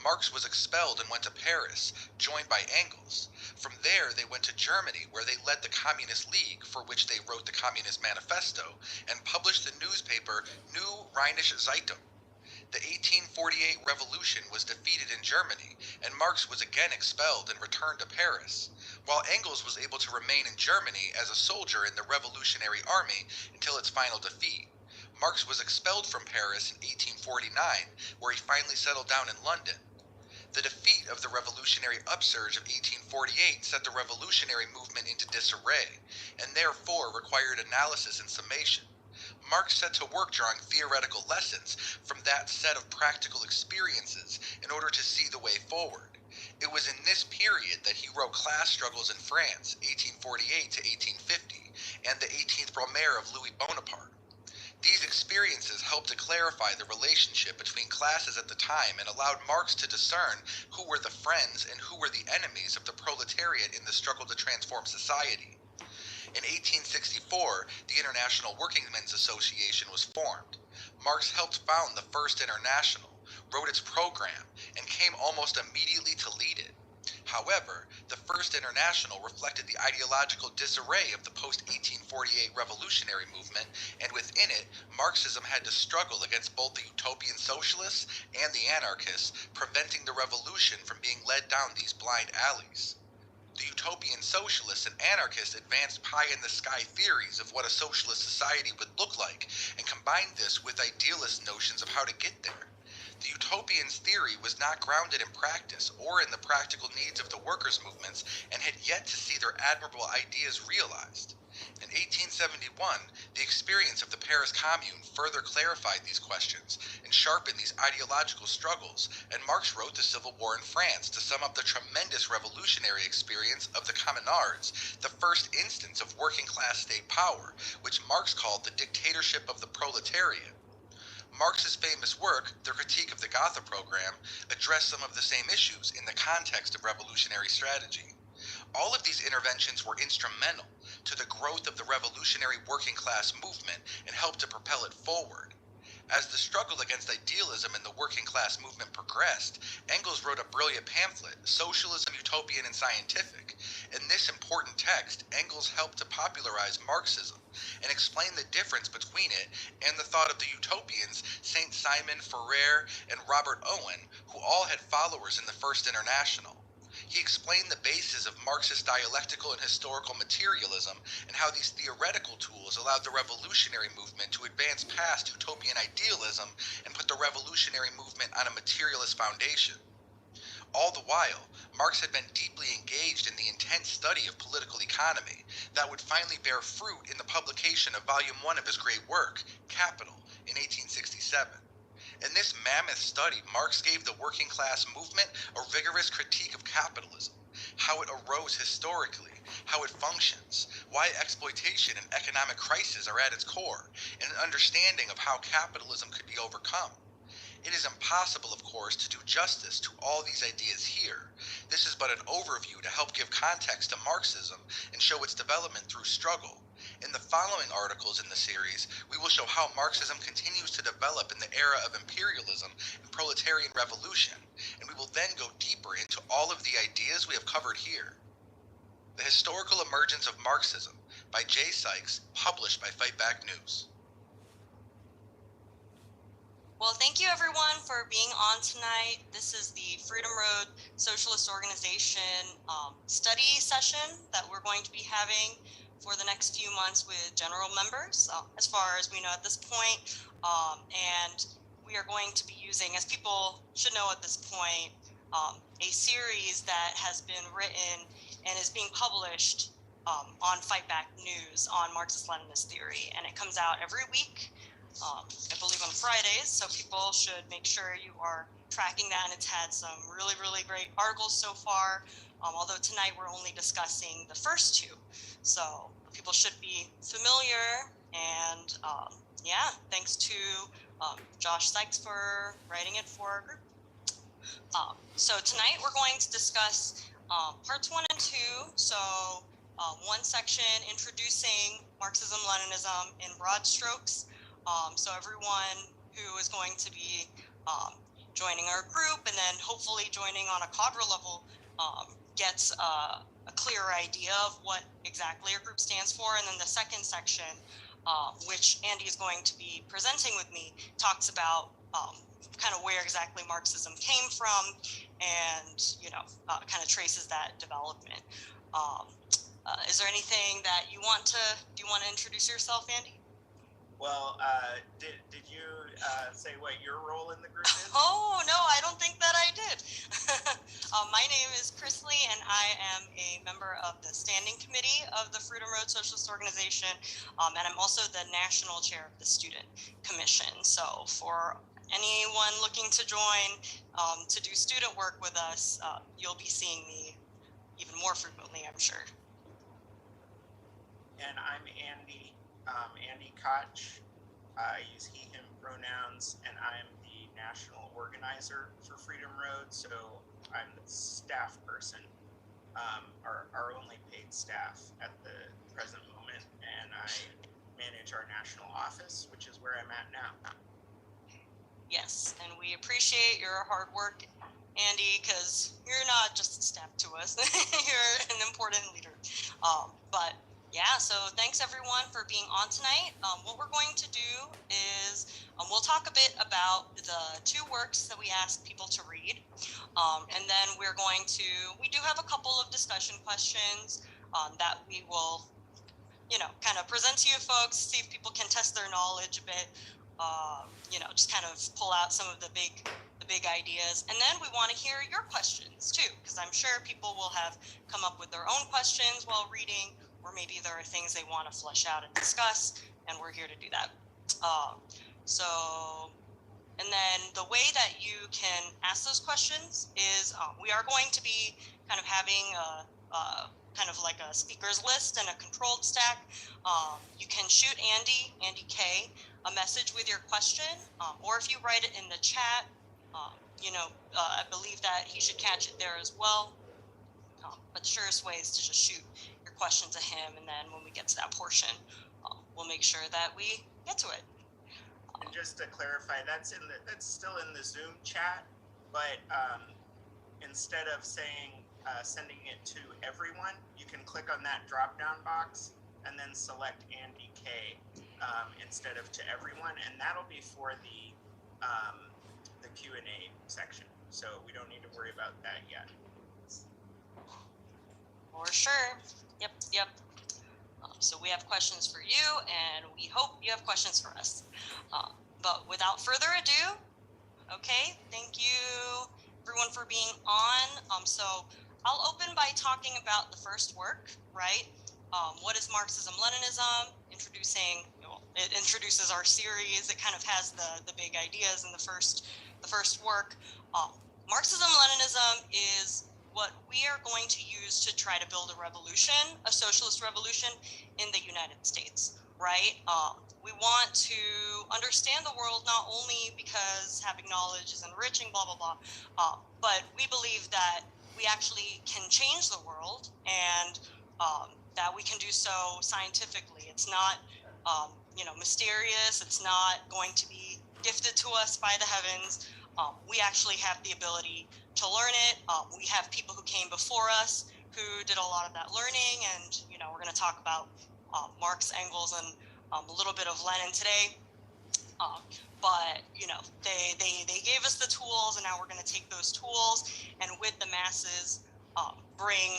Marx was expelled and went to Paris, joined by Engels. From there, they went to Germany, where they led the Communist League, for which they wrote the Communist Manifesto, and published the newspaper Neue Rheinische Zeitung. The 1848 revolution was defeated in Germany, and Marx was again expelled and returned to Paris, while Engels was able to remain in Germany as a soldier in the Revolutionary Army until its final defeat. Marx was expelled from Paris in 1849, where he finally settled down in London. The defeat of the revolutionary upsurge of 1848 set the revolutionary movement into disarray, and therefore required analysis and summation. Marx set to work drawing theoretical lessons from that set of practical experiences in order to see the way forward. It was in this period that he wrote Class Struggles in France, 1848 to 1850, and the 18th Brumaire of Louis Bonaparte. These experiences helped to clarify the relationship between classes at the time and allowed Marx to discern who were the friends and who were the enemies of the proletariat in the struggle to transform society. In 1864, the International Workingmen's Association was formed. Marx helped found the First International, wrote its program, and came almost immediately to lead it. However, the First International reflected the ideological disarray of the post-1848 revolutionary movement, and within it, Marxism had to struggle against both the utopian socialists and the anarchists, preventing the revolution from being led down these blind alleys. The utopian socialists and anarchists advanced pie-in-the-sky theories of what a socialist society would look like, and combined this with idealist notions of how to get there. The utopians' theory was not grounded in practice or in the practical needs of the workers' movements and had yet to see their admirable ideas realized. In 1871, the experience of the Paris Commune further clarified these questions and sharpened these ideological struggles, and Marx wrote The Civil War in France to sum up the tremendous revolutionary experience of the Communards, the first instance of working-class state power, which Marx called the dictatorship of the proletariat. Marx's famous work, The Critique of the Gotha Program, addressed some of the same issues in the context of revolutionary strategy. All of these interventions were instrumental to the growth of the revolutionary working class movement and helped to propel it forward. As the struggle against idealism in the working class movement progressed, Engels wrote a brilliant pamphlet, Socialism, Utopian and Scientific. In this important text, Engels helped to popularize Marxism and explain the difference between it and the thought of the utopians Saint Simon, Fourier, and Robert Owen, who all had followers in the First International. He explained the basis of Marxist dialectical and historical materialism and how these theoretical tools allowed the revolutionary movement to advance past utopian idealism and put the revolutionary movement on a materialist foundation. All the while, Marx had been deeply engaged in the intense study of political economy that would finally bear fruit in the publication of Volume 1 of his great work, Capital, in 1867. In this mammoth study, Marx gave the working class movement a rigorous critique of capitalism, how it arose historically, how it functions, why exploitation and economic crisis are at its core, and an understanding of how capitalism could be overcome. It is impossible, of course, to do justice to all these ideas here. This is but an overview to help give context to Marxism and show its development through struggle. In the following articles in the series, we will show how Marxism continues to develop in the era of imperialism and proletarian revolution, and we will then go deeper into all of the ideas we have covered here. The Historical Emergence of Marxism by J. Sykes, published by Fight Back News. Well, thank you everyone for being on tonight. This is the Freedom Road Socialist Organization study session that we're going to be having for the next few months with general members, as far as we know at this point. And we are going to be using, as people should know at this point, a series that has been written and is being published on Fight Back News on Marxist-Leninist theory. And it comes out every week. I believe on Fridays, so people should make sure you are tracking that, and it's had some really, really great articles so far, although tonight we're only discussing the first two, so people should be familiar, and yeah, thanks to Josh Sykes for writing it for our group. So tonight we're going to discuss parts 1 and 2, so one section introducing Marxism-Leninism in broad strokes. So everyone who is going to be joining our group and then hopefully joining on a cadre level gets a clearer idea of what exactly our group stands for. And then the second section, which Andy is going to be presenting with me, talks about kind of where exactly Marxism came from and, kind of traces that development. Is there anything that do you want to introduce yourself, Andy? Well, did you say what your role in the group is? Oh, no, I don't think that I did. My name is Chris Lee, and I am a member of the Standing Committee of the Freedom Road Socialist Organization, and I'm also the National Chair of the Student Commission. So for anyone looking to join to do student work with us, you'll be seeing me even more frequently, I'm sure. And I'm Andy. Andy Koch. I use he, him pronouns, and I'm the national organizer for Freedom Road, so I'm the staff person, our only paid staff at the present moment, and I manage our national office, which is where I'm at now. Yes, and we appreciate your hard work, Andy, because you're not just a staff to us, you're an important leader. But yeah, so thanks everyone for being on tonight. What we're going to do is we'll talk a bit about the two works that we ask people to read. And then we do have a couple of discussion questions that we will, kind of present to you folks, see if people can test their knowledge a bit, just kind of pull out some of the big ideas. And then we want to hear your questions too, because I'm sure people will have come up with their own questions while reading, or maybe there are things they want to flesh out and discuss, and we're here to do that. And then the way that you can ask those questions is we are going to be kind of having kind of like a speakers list and a controlled stack. You can shoot Andy K, a message with your question, or if you write it in the chat, I believe that he should catch it there as well. But the surest way is to just shoot your question to him, and then when we get to that portion, we'll make sure that we get to it. And just to clarify, that's still in the Zoom chat, but instead of saying sending it to everyone, you can click on that drop-down box and then select Andy K instead of to everyone, and that'll be for the Q&A section. So we don't need to worry about that yet. For sure. Yep. So we have questions for you, and we hope you have questions for us. But without further ado, okay, thank you everyone for being on. So I'll open by talking about the first work, right? What is Marxism-Leninism? It introduces our series. It kind of has the big ideas in the first work. Marxism-Leninism is what we are going to use to try to build a revolution, a socialist revolution in the United States, right? We want to understand the world not only because having knowledge is enriching, blah, blah, blah, but we believe that we actually can change the world, and that we can do so scientifically. It's not, mysterious. It's not going to be gifted to us by the heavens. We actually have the ability to learn it. We have people who came before us who did a lot of that learning, and we're going to talk about Marx, Engels, and a little bit of Lenin today. But they gave us the tools, and now we're going to take those tools and with the masses bring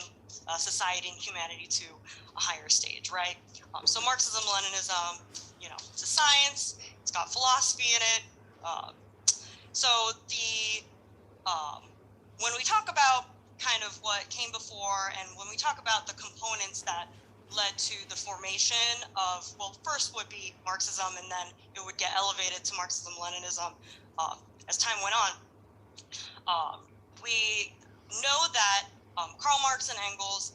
society and humanity to a higher stage, right? So Marxism-Leninism, it's a science. It's got philosophy in it. So when we talk about kind of what came before, and when we talk about the components that led to the formation of, well, first would be Marxism, and then it would get elevated to Marxism-Leninism as time went on. We know that Karl Marx and Engels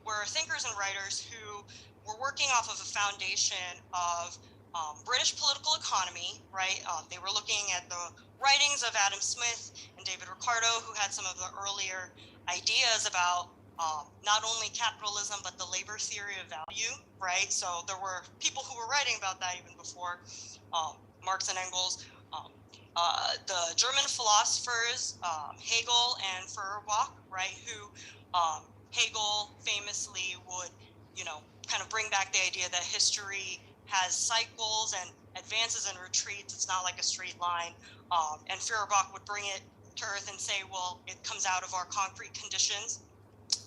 were thinkers and writers who were working off of a foundation of British political economy, right? They were looking at the writings of Adam Smith and David Ricardo, who had some of the earlier ideas about not only capitalism, but the labor theory of value, right? So there were people who were writing about that even before Marx and Engels. The German philosophers, Hegel and Feuerbach, right, who Hegel famously would, kind of bring back the idea that history has cycles and advances and retreats. It's not like a straight line. And Feuerbach would bring it to earth and say, well, it comes out of our concrete conditions.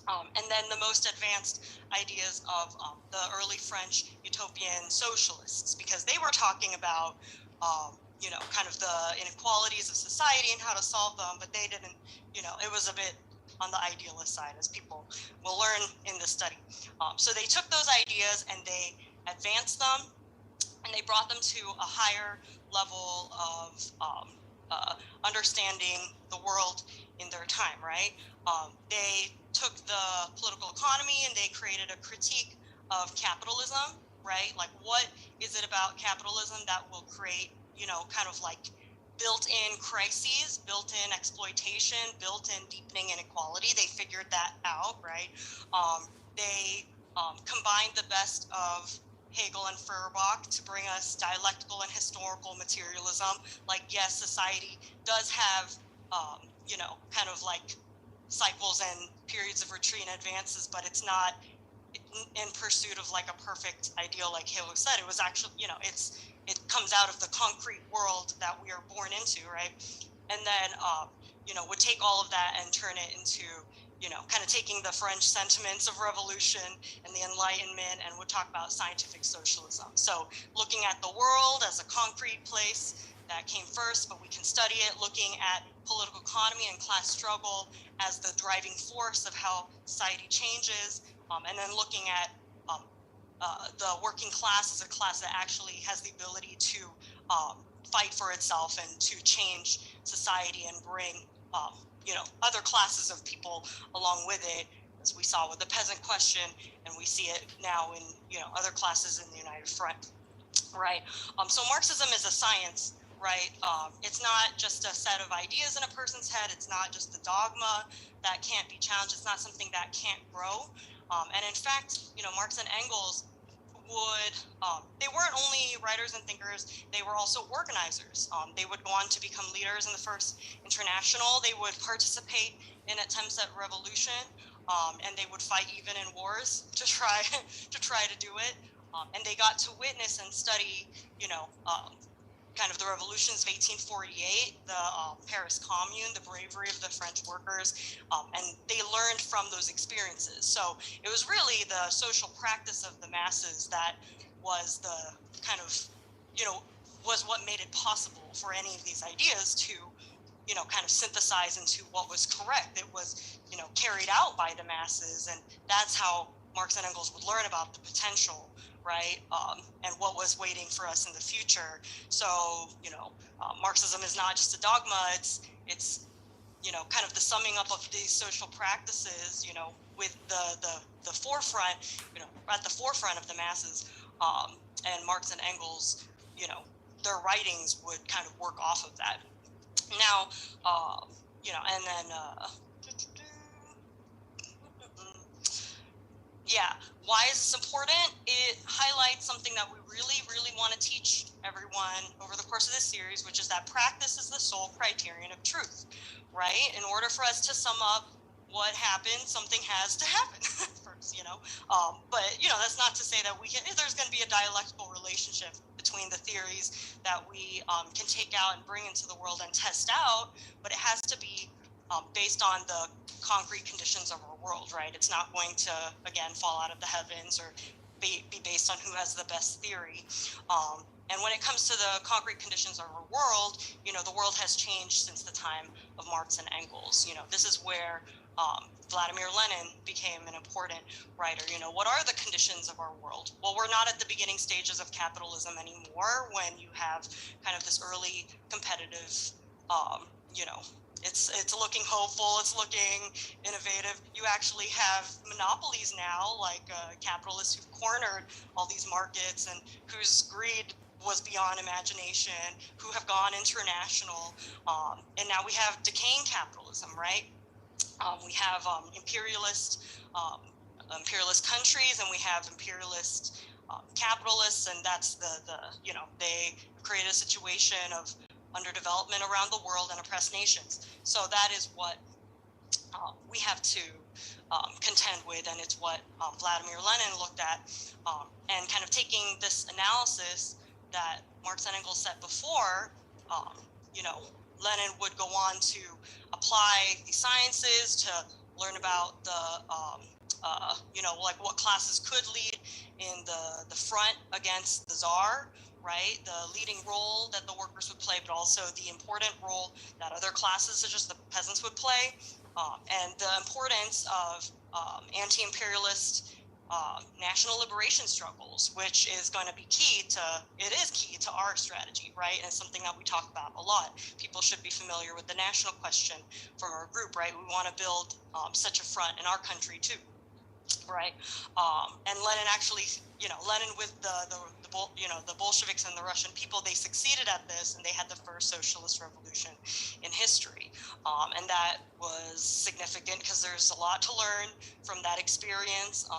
And then the most advanced ideas of the early French utopian socialists, because they were talking about, kind of the inequalities of society and how to solve them, but they didn't, it was a bit on the idealist side, as people will learn in this study. So they took those ideas and they advanced them, and they brought them to a higher level of understanding the world in their time, right? They took the political economy and they created a critique of capitalism, right? Like, what is it about capitalism that will create, kind of like built-in crises, built-in exploitation, built-in deepening inequality? They figured that out, right? They combined the best of Hegel and Feuerbach to bring us dialectical and historical materialism. Like, yes, society does have, kind of like cycles and periods of retreat and advances, but it's not in pursuit of like a perfect ideal, like Hegel said. It was actually, it comes out of the concrete world that we are born into, right? And then, would take all of that and turn it into, kind of taking the French sentiments of revolution and the Enlightenment, and would talk about scientific socialism. So looking at the world as a concrete place that came first, but we can study it, looking at political economy and class struggle as the driving force of how society changes, and then looking at the working class is a class that actually has the ability to fight for itself and to change society and bring, other classes of people along with it, as we saw with the peasant question, and we see it now in, other classes in the United Front, right? So Marxism is a science, right? It's not just a set of ideas in a person's head. It's not just a dogma that can't be challenged. It's not something that can't grow. And in fact, Marx and Engels would, they weren't only writers and thinkers, they were also organizers. They would go on to become leaders in the First International. They would participate in attempts at revolution, and they would fight even in wars to try to do it. And they got to witness and study, kind of the revolutions of 1848, the Paris Commune, the bravery of the French workers, and they learned from those experiences. So it was really the social practice of the masses that was the kind of, was what made it possible for any of these ideas to, kind of synthesize into what was correct. It was, carried out by the masses, and that's how Marx and Engels would learn about the potential, right? And what was waiting for us in the future. So, Marxism is not just a dogma, it's kind of the summing up of these social practices, with the forefront, at the forefront of the masses. And Marx and Engels, their writings would kind of work off of that. Now, and then, yeah, why is this important? It highlights something that we really, really want to teach everyone over the course of this series, which is that practice is the sole criterion of truth, right? In order for us to sum up what happened, something has to happen first, but, that's not to say that there's going to be a dialectical relationship between the theories that we can take out and bring into the world and test out, but it has to be based on the concrete conditions of our world, right? It's not going to, again, fall out of the heavens or be based on who has the best theory. And when it comes to the concrete conditions of our world, the world has changed since the time of Marx and Engels. This is where Vladimir Lenin became an important writer. What are the conditions of our world? Well, we're not at the beginning stages of capitalism anymore when you have kind of this early competitive, it's looking hopeful, it's looking innovative. You actually have monopolies now, like capitalists who've cornered all these markets and whose greed was beyond imagination, who have gone international. And now we have decaying capitalism, right? We have imperialist countries, and we have imperialist capitalists, and that's they create a situation of underdevelopment around the world and oppressed nations. So that is what we have to contend with, and it's what Vladimir Lenin looked at, and kind of taking this analysis that Marx and Engels set before, Lenin would go on to apply the sciences to learn about the, like what classes could lead in the front against the Tsar, right? The leading role that the workers would play, but also the important role that other classes, such as the peasants, would play, and the importance of anti-imperialist national liberation struggles, which is going to be key to our strategy, right? And it's something that we talk about a lot. People should be familiar with the national question from our group, right? We want to build such a front in our country too, right? And Lenin actually, Lenin with the Bolsheviks and the Russian people, they succeeded at this, and they had the first socialist revolution in history. And that was significant because there's a lot to learn from that experience.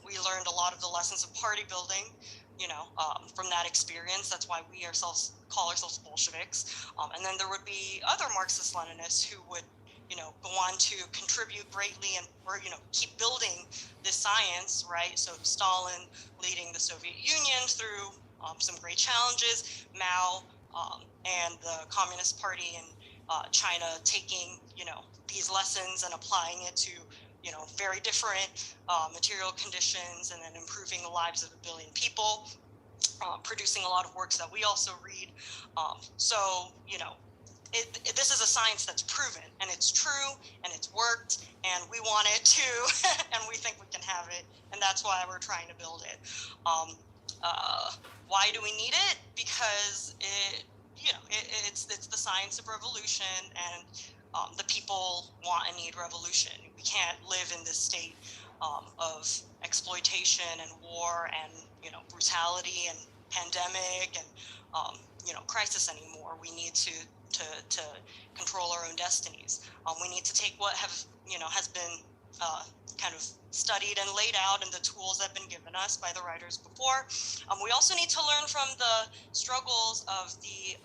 We learned a lot of the lessons of party building, from that experience. That's why we call ourselves Bolsheviks. And then there would be other Marxist-Leninists who would go on to contribute greatly or keep building this science, right? So Stalin leading the Soviet Union through some great challenges, Mao and the Communist Party in China taking, these lessons and applying it to, very different material conditions, and then improving the lives of 1 billion people, producing a lot of works that we also read. So, this is a science that's proven, and it's true, and it's worked, and we want it too, and we think we can have it, and that's why we're trying to build it. Why do we need it? Because it's the science of revolution, and the people want and need revolution. We can't live in this state of exploitation and war and brutality and pandemic and crisis anymore. We need to control our own destinies. We need to take what has been kind of studied and laid out in the tools that have been given us by the writers before. We also need to learn from the struggles of the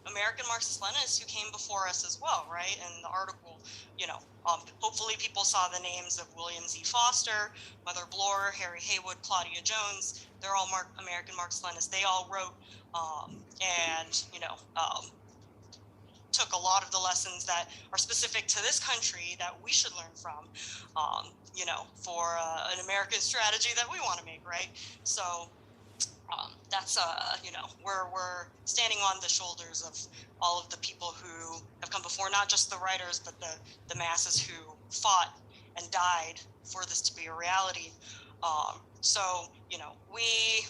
American Marxist-Leninists who came before us as well, right? In the article, hopefully people saw the names of William Z. Foster, Mother Bloor, Harry Haywood, Claudia Jones. They're all American Marxist-Leninists. They all wrote took a lot of the lessons that are specific to this country that we should learn from, for an American strategy that we want to make, right? So that's, we're standing on the shoulders of all of the people who have come before, not just the writers, but the masses who fought and died for this to be a reality. We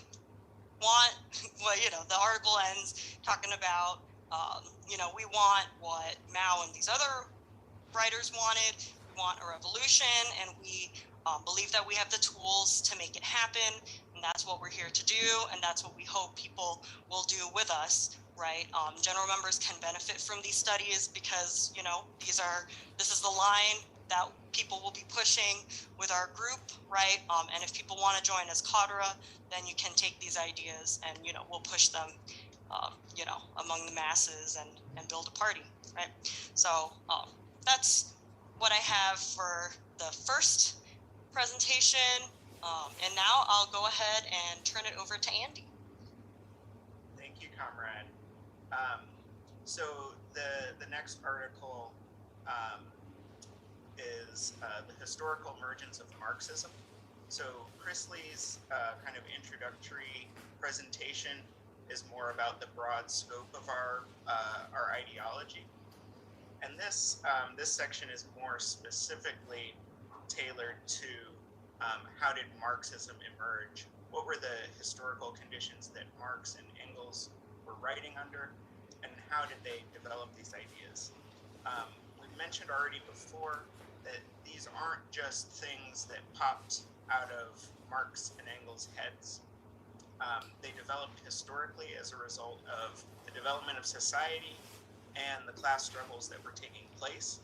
want, the article ends talking about, we want what Mao and these other writers wanted. We want a revolution, and we believe that we have the tools to make it happen, and that's what we're here to do, and that's what we hope people will do with us, right? General members can benefit from these studies because, this is the line that people will be pushing with our group, right? And if people want to join as cadre, then you can take these ideas and, we'll push them, among the masses and build a party, right? So that's what I have for the first presentation. And now I'll go ahead and turn it over to Andy. Thank you, comrade. So the next article is the historical emergence of Marxism. So Chrisley's kind of introductory presentation is more about the broad scope of our ideology, and this section is more specifically tailored to how did Marxism emerge? What were the historical conditions that Marx and Engels were writing under, and how did they develop these ideas? We mentioned already before that these aren't just things that popped out of Marx and Engels' heads. They developed historically as a result of the development of society and the class struggles that were taking place.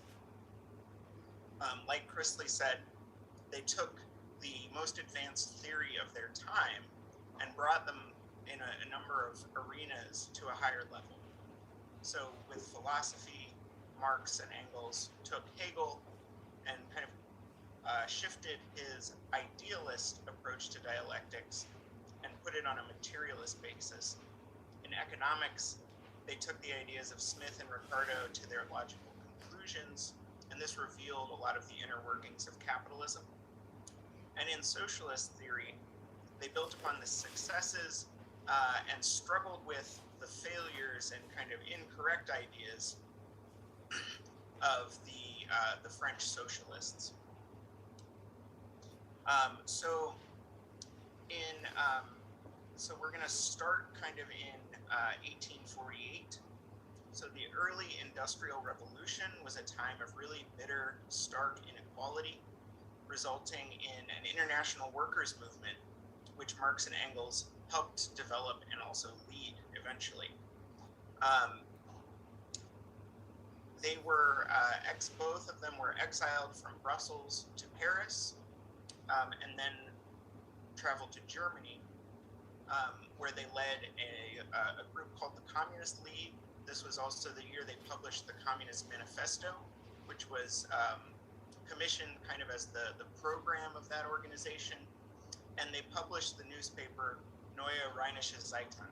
Like Chrisley said, they took the most advanced theory of their time and brought them in a number of arenas to a higher level. So with philosophy, Marx and Engels took Hegel and kind of shifted his idealist approach to dialectics and put it on a materialist basis. In economics, they took the ideas of Smith and Ricardo to their logical conclusions, and this revealed a lot of the inner workings of capitalism. And in socialist theory, they built upon the successes and struggled with the failures and kind of incorrect ideas of the French socialists. So we're going to start kind of in 1848. So the early Industrial Revolution was a time of really bitter, stark inequality, resulting in an international workers' movement, which Marx and Engels helped develop and also lead eventually. They were, both of them were exiled from Brussels to Paris, and then traveled to Germany, where they led a group called the Communist League. This was also the year they published the Communist Manifesto, which was commissioned kind of as the program of that organization. And they published the newspaper Neue Rheinische Zeitung.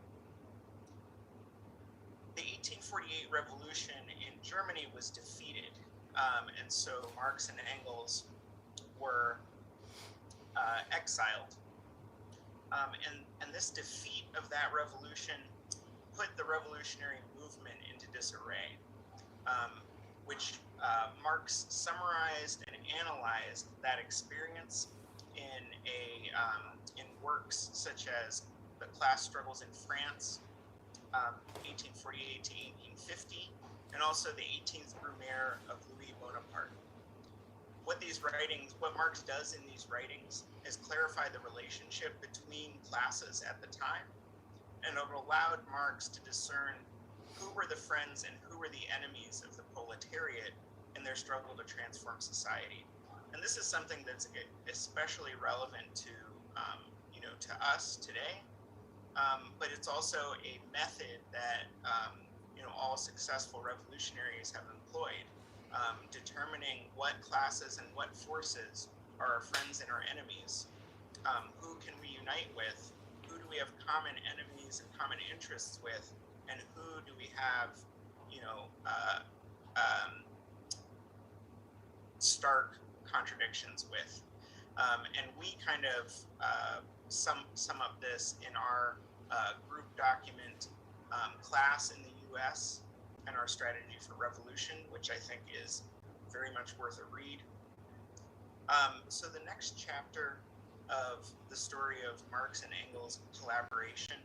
The 1848 revolution in Germany was defeated, and so Marx and Engels were exiled. And this defeat of that revolution put the revolutionary movement into disarray. which Marx summarized and analyzed that experience in works such as The Class Struggles in France, 1848 to 1850, and also the 18th Brumaire of Louis Bonaparte. What Marx does in these writings is clarify the relationship between classes at the time, and it allowed Marx to discern who were the friends and who were the enemies of the proletariat in their struggle to transform society. And this is something that's especially relevant to to us today, but it's also a method that all successful revolutionaries have employed, determining what classes and what forces are our friends and our enemies. Who can we unite with? Who do we have common enemies and common interests with? And who do we have, stark contradictions with? And we kind of sum up this in our group document, Class in the U.S. and Our Strategy for Revolution, which I think is very much worth a read. So the next chapter of the story of Marx and Engels' collaboration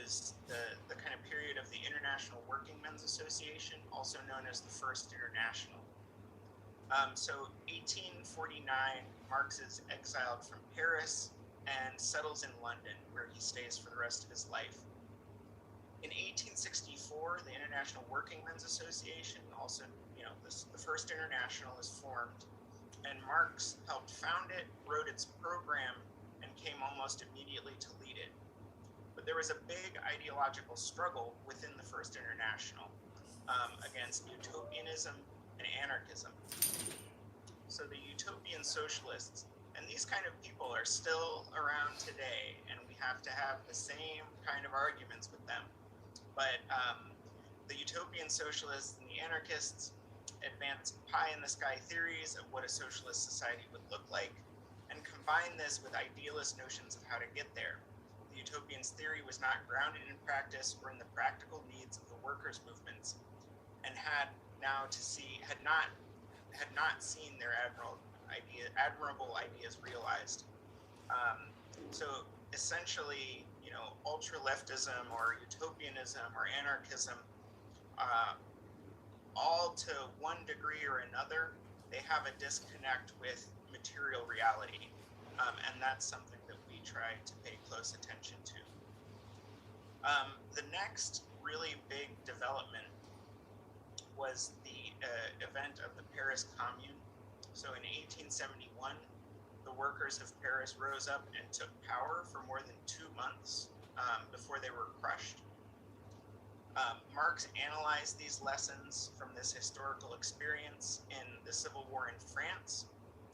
is the kind of period of the International Working Men's Association, also known as the First International. So 1849, Marx is exiled from Paris and settles in London, where he stays for the rest of his life. In 1864, the International Working Men's Association, also the First International, is formed, and Marx helped found it, wrote its program, and came almost immediately to lead it. But there was a big ideological struggle within the First International against utopianism and anarchism. So the utopian socialists, and these kind of people are still around today, and we have to have the same kind of arguments with them. But the utopian socialists and the anarchists advance pie-in-the-sky theories of what a socialist society would look like, and combine this with idealist notions of how to get there. The utopians' theory was not grounded in practice or in the practical needs of the workers' movements, and had not seen their admirable ideas realized. So essentially, ultra-leftism or utopianism or anarchism, all to one degree or another, they have a disconnect with material reality. And that's something that we try to pay close attention to. The next really big development was the event of the Paris Commune. So in 1871, the workers of Paris rose up and took power for more than 2 months before they were crushed. Marx analyzed these lessons from this historical experience in the Civil War in France,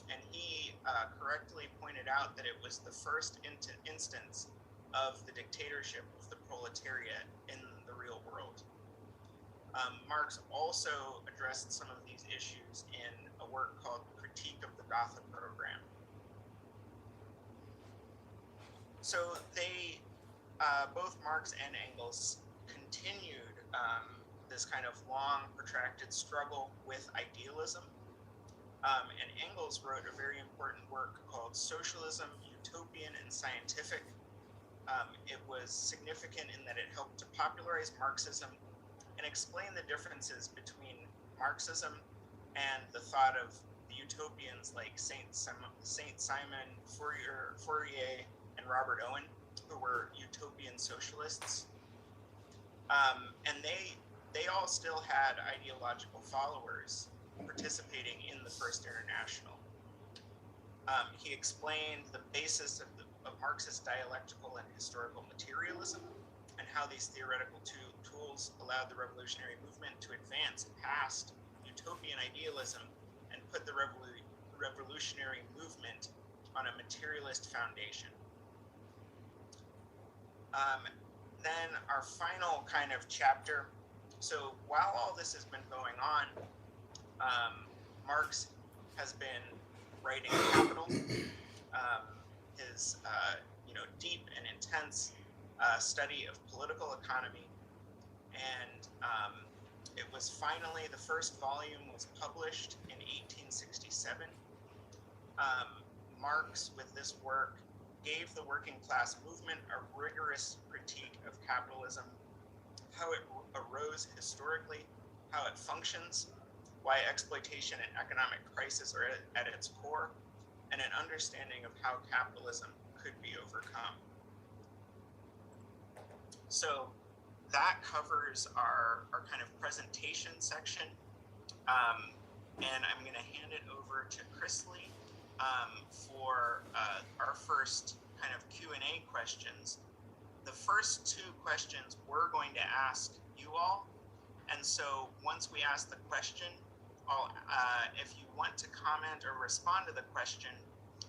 and he correctly pointed out that it was the first instance of the dictatorship of the proletariat in the real world. Marx also addressed some of these issues in a work called Critique of the Gotha Program. So they, both Marx and Engels, continued this kind of long, protracted struggle with idealism. And Engels wrote a very important work called Socialism, Utopian and Scientific. It was significant in that it helped to popularize Marxism and explain the differences between Marxism and the thought of the utopians like Saint Simon Fourier and Robert Owen, who were utopian socialists. And they all still had ideological followers participating in the First International. He explained the basis of Marxist dialectical and historical materialism, and how these theoretical tools allowed the revolutionary movement to advance past utopian idealism and put the revolutionary movement on a materialist foundation. Then our final kind of chapter. So while all this has been going on, Marx has been writing Capital, his deep and intense study of political economy, and it was finally, the first volume was published in 1867. Marx, with this work, gave the working class movement a rigorous critique of capitalism, how it arose historically, how it functions, why exploitation and economic crisis are at its core, and an understanding of how capitalism could be overcome. So that covers our kind of presentation section. And I'm going to hand it over to Chrisley for our first kind of Q&A questions. The first two questions we're going to ask you all. And so once we ask the question, if you want to comment or respond to the question,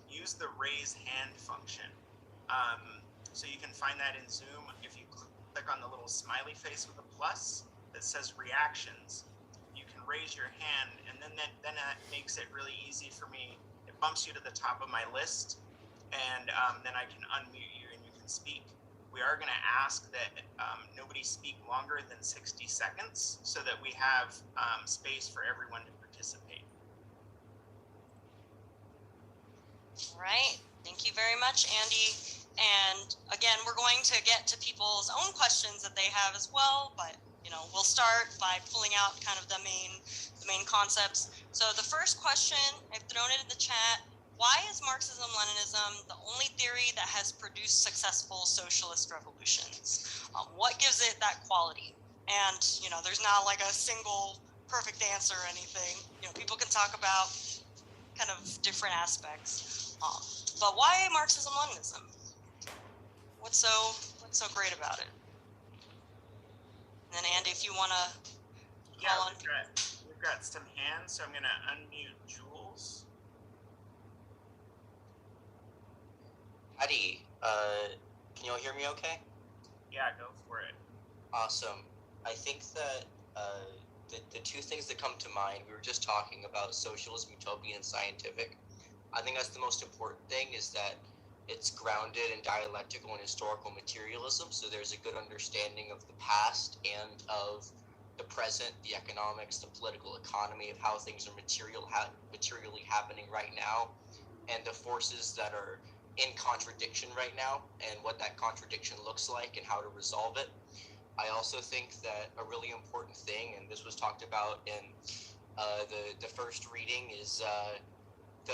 use the raise hand function. So you can find that in Zoom. If you click on the little smiley face with a plus that says reactions, you can raise your hand, and then that makes it really easy for me. It bumps you to the top of my list, and then I can unmute you and you can speak. We are going to ask that nobody speak longer than 60 seconds so that we have space for everyone to participate. All right. Thank you very much, Andy. And again, we're going to get to people's own questions that they have as well, but we'll start by pulling out kind of the main concepts. So the first question, I've thrown it in the chat. Why is Marxism-Leninism the only theory that has produced successful socialist revolutions? What gives it that quality? And, there's not like a single perfect answer or anything. People can talk about kind of different aspects. But why Marxism-Leninism? What's so great about it? And then Andy, if you want to we've got some hands, so I'm going to unmute Jules. Howdy, can you all hear me okay? Yeah, go for it. Awesome. I think that the two things that come to mind, we were just talking about socialism, utopian, and scientific. I think that's the most important thing, is that it's grounded in dialectical and historical materialism, so there's a good understanding of the past and of the present, the economics, the political economy, of how things are materially happening right now, and the forces that are in contradiction right now, and what that contradiction looks like and how to resolve it. I also think that a really important thing, and this was talked about in the first reading, is the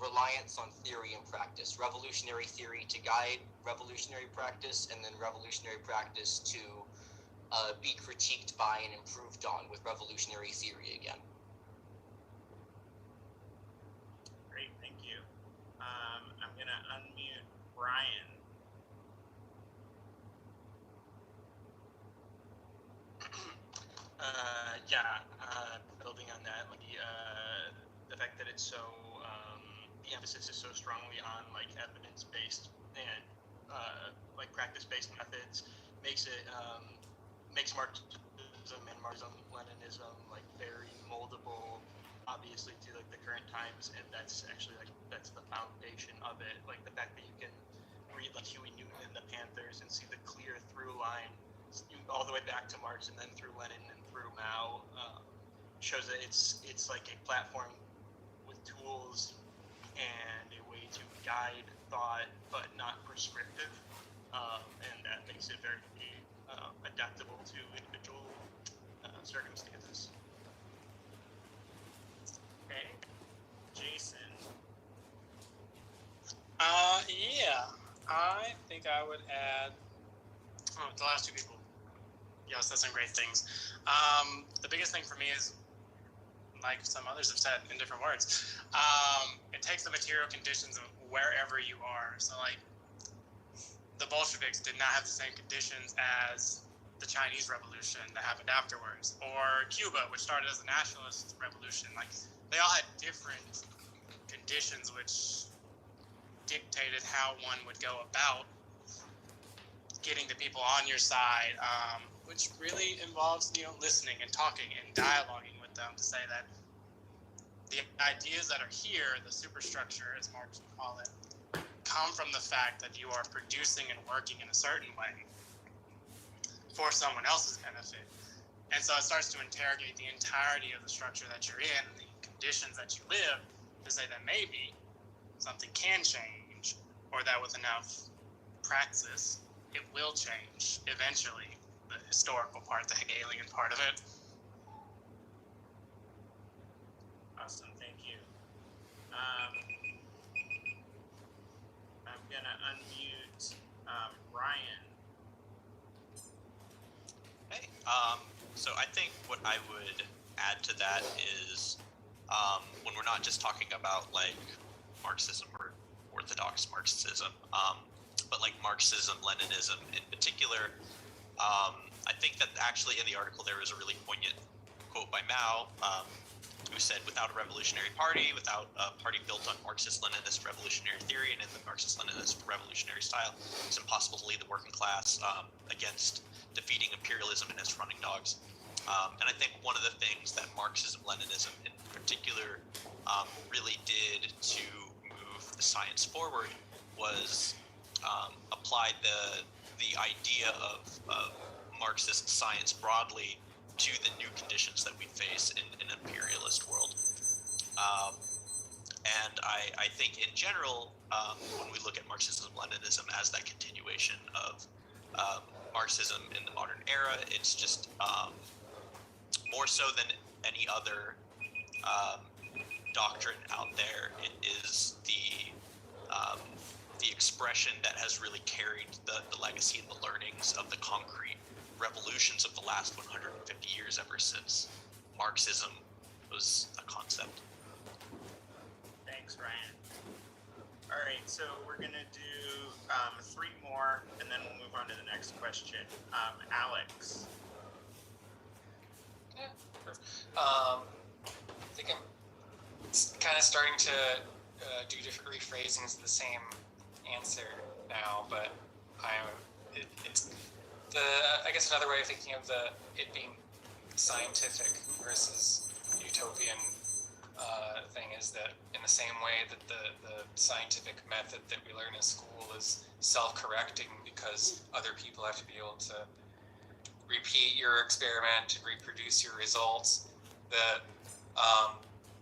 reliance on theory and practice. Revolutionary theory to guide revolutionary practice, and then revolutionary practice to be critiqued by and improved on with revolutionary theory again. Great, thank you. I'm going to unmute Brian. Building on that, the fact that it's so, the emphasis is so strongly on evidence-based and practice-based methods makes it makes Marxism and Marxism-Leninism very moldable, obviously, to the current times, and that's actually that's the foundation of it. The fact that you can read Huey Newton and the Panthers and see the clear through line all the way back to Marx and then through Lenin and through Mao, shows that it's a platform with tools and a way to guide thought, but not prescriptive, and that makes it very adaptable to individual circumstances. Okay, Jason. Yeah, I think I would add the last two people. Yes, that's some great things. The biggest thing for me is, like some others have said in different words, it takes the material conditions of wherever you are. So the Bolsheviks did not have the same conditions as the Chinese Revolution that happened afterwards, or Cuba, which started as a nationalist revolution. They all had different conditions which dictated how one would go about getting the people on your side, which really involves listening and talking and dialoguing with them to say that the ideas that are here, the superstructure as Marx would call it, come from the fact that you are producing and working in a certain way for someone else's benefit. And so it starts to interrogate the entirety of the structure that you're in, the conditions that you live, to say that maybe something can change, or that with enough praxis, it will change eventually, the historical part, the Hegelian part of it. Awesome, thank you. I'm gonna unmute Ryan. Hey, so I think what I would add to that is when we're not just talking about like Marxism or orthodox Marxism, but like Marxism-Leninism in particular, I think that actually in the article there was a really poignant quote by Mao, who said, without a revolutionary party, without a party built on Marxist-Leninist revolutionary theory and in the Marxist-Leninist revolutionary style, it's impossible to lead the working class against defeating imperialism and its running dogs. And I think one of the things that Marxism-Leninism in particular really did to move the science forward was apply the idea of Marxist science broadly to the new conditions that we face in an imperialist world. And I think in general, when we look at Marxism-Leninism as that continuation of Marxism in the modern era, it's just more so than any other doctrine out there, it is the expression that has really carried the legacy and the learnings of the concrete revolutions of the last 150 years, ever since Marxism was a concept. Thanks, Ryan. All right, so we're gonna do 3 more, and then we'll move on to the next question. Alex. Yeah. I think I'm kind of starting to do different rephrasings of the same answer now, but it's I guess another way of thinking of it being scientific versus utopian thing is that in the same way that the scientific method that we learn in school is self-correcting because other people have to be able to repeat your experiment and reproduce your results, that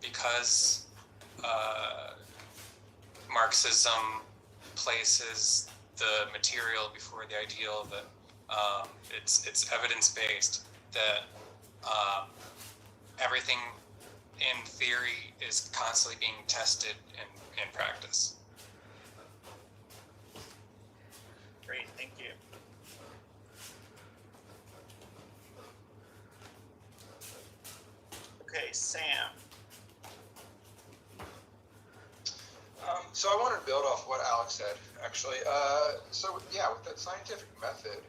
because Marxism places the material before the ideal, that it's evidence-based, that everything in theory is constantly being tested in practice. Great, thank you. Okay, Sam. So I wanted to build off what Alex said, actually. So yeah, with that scientific method,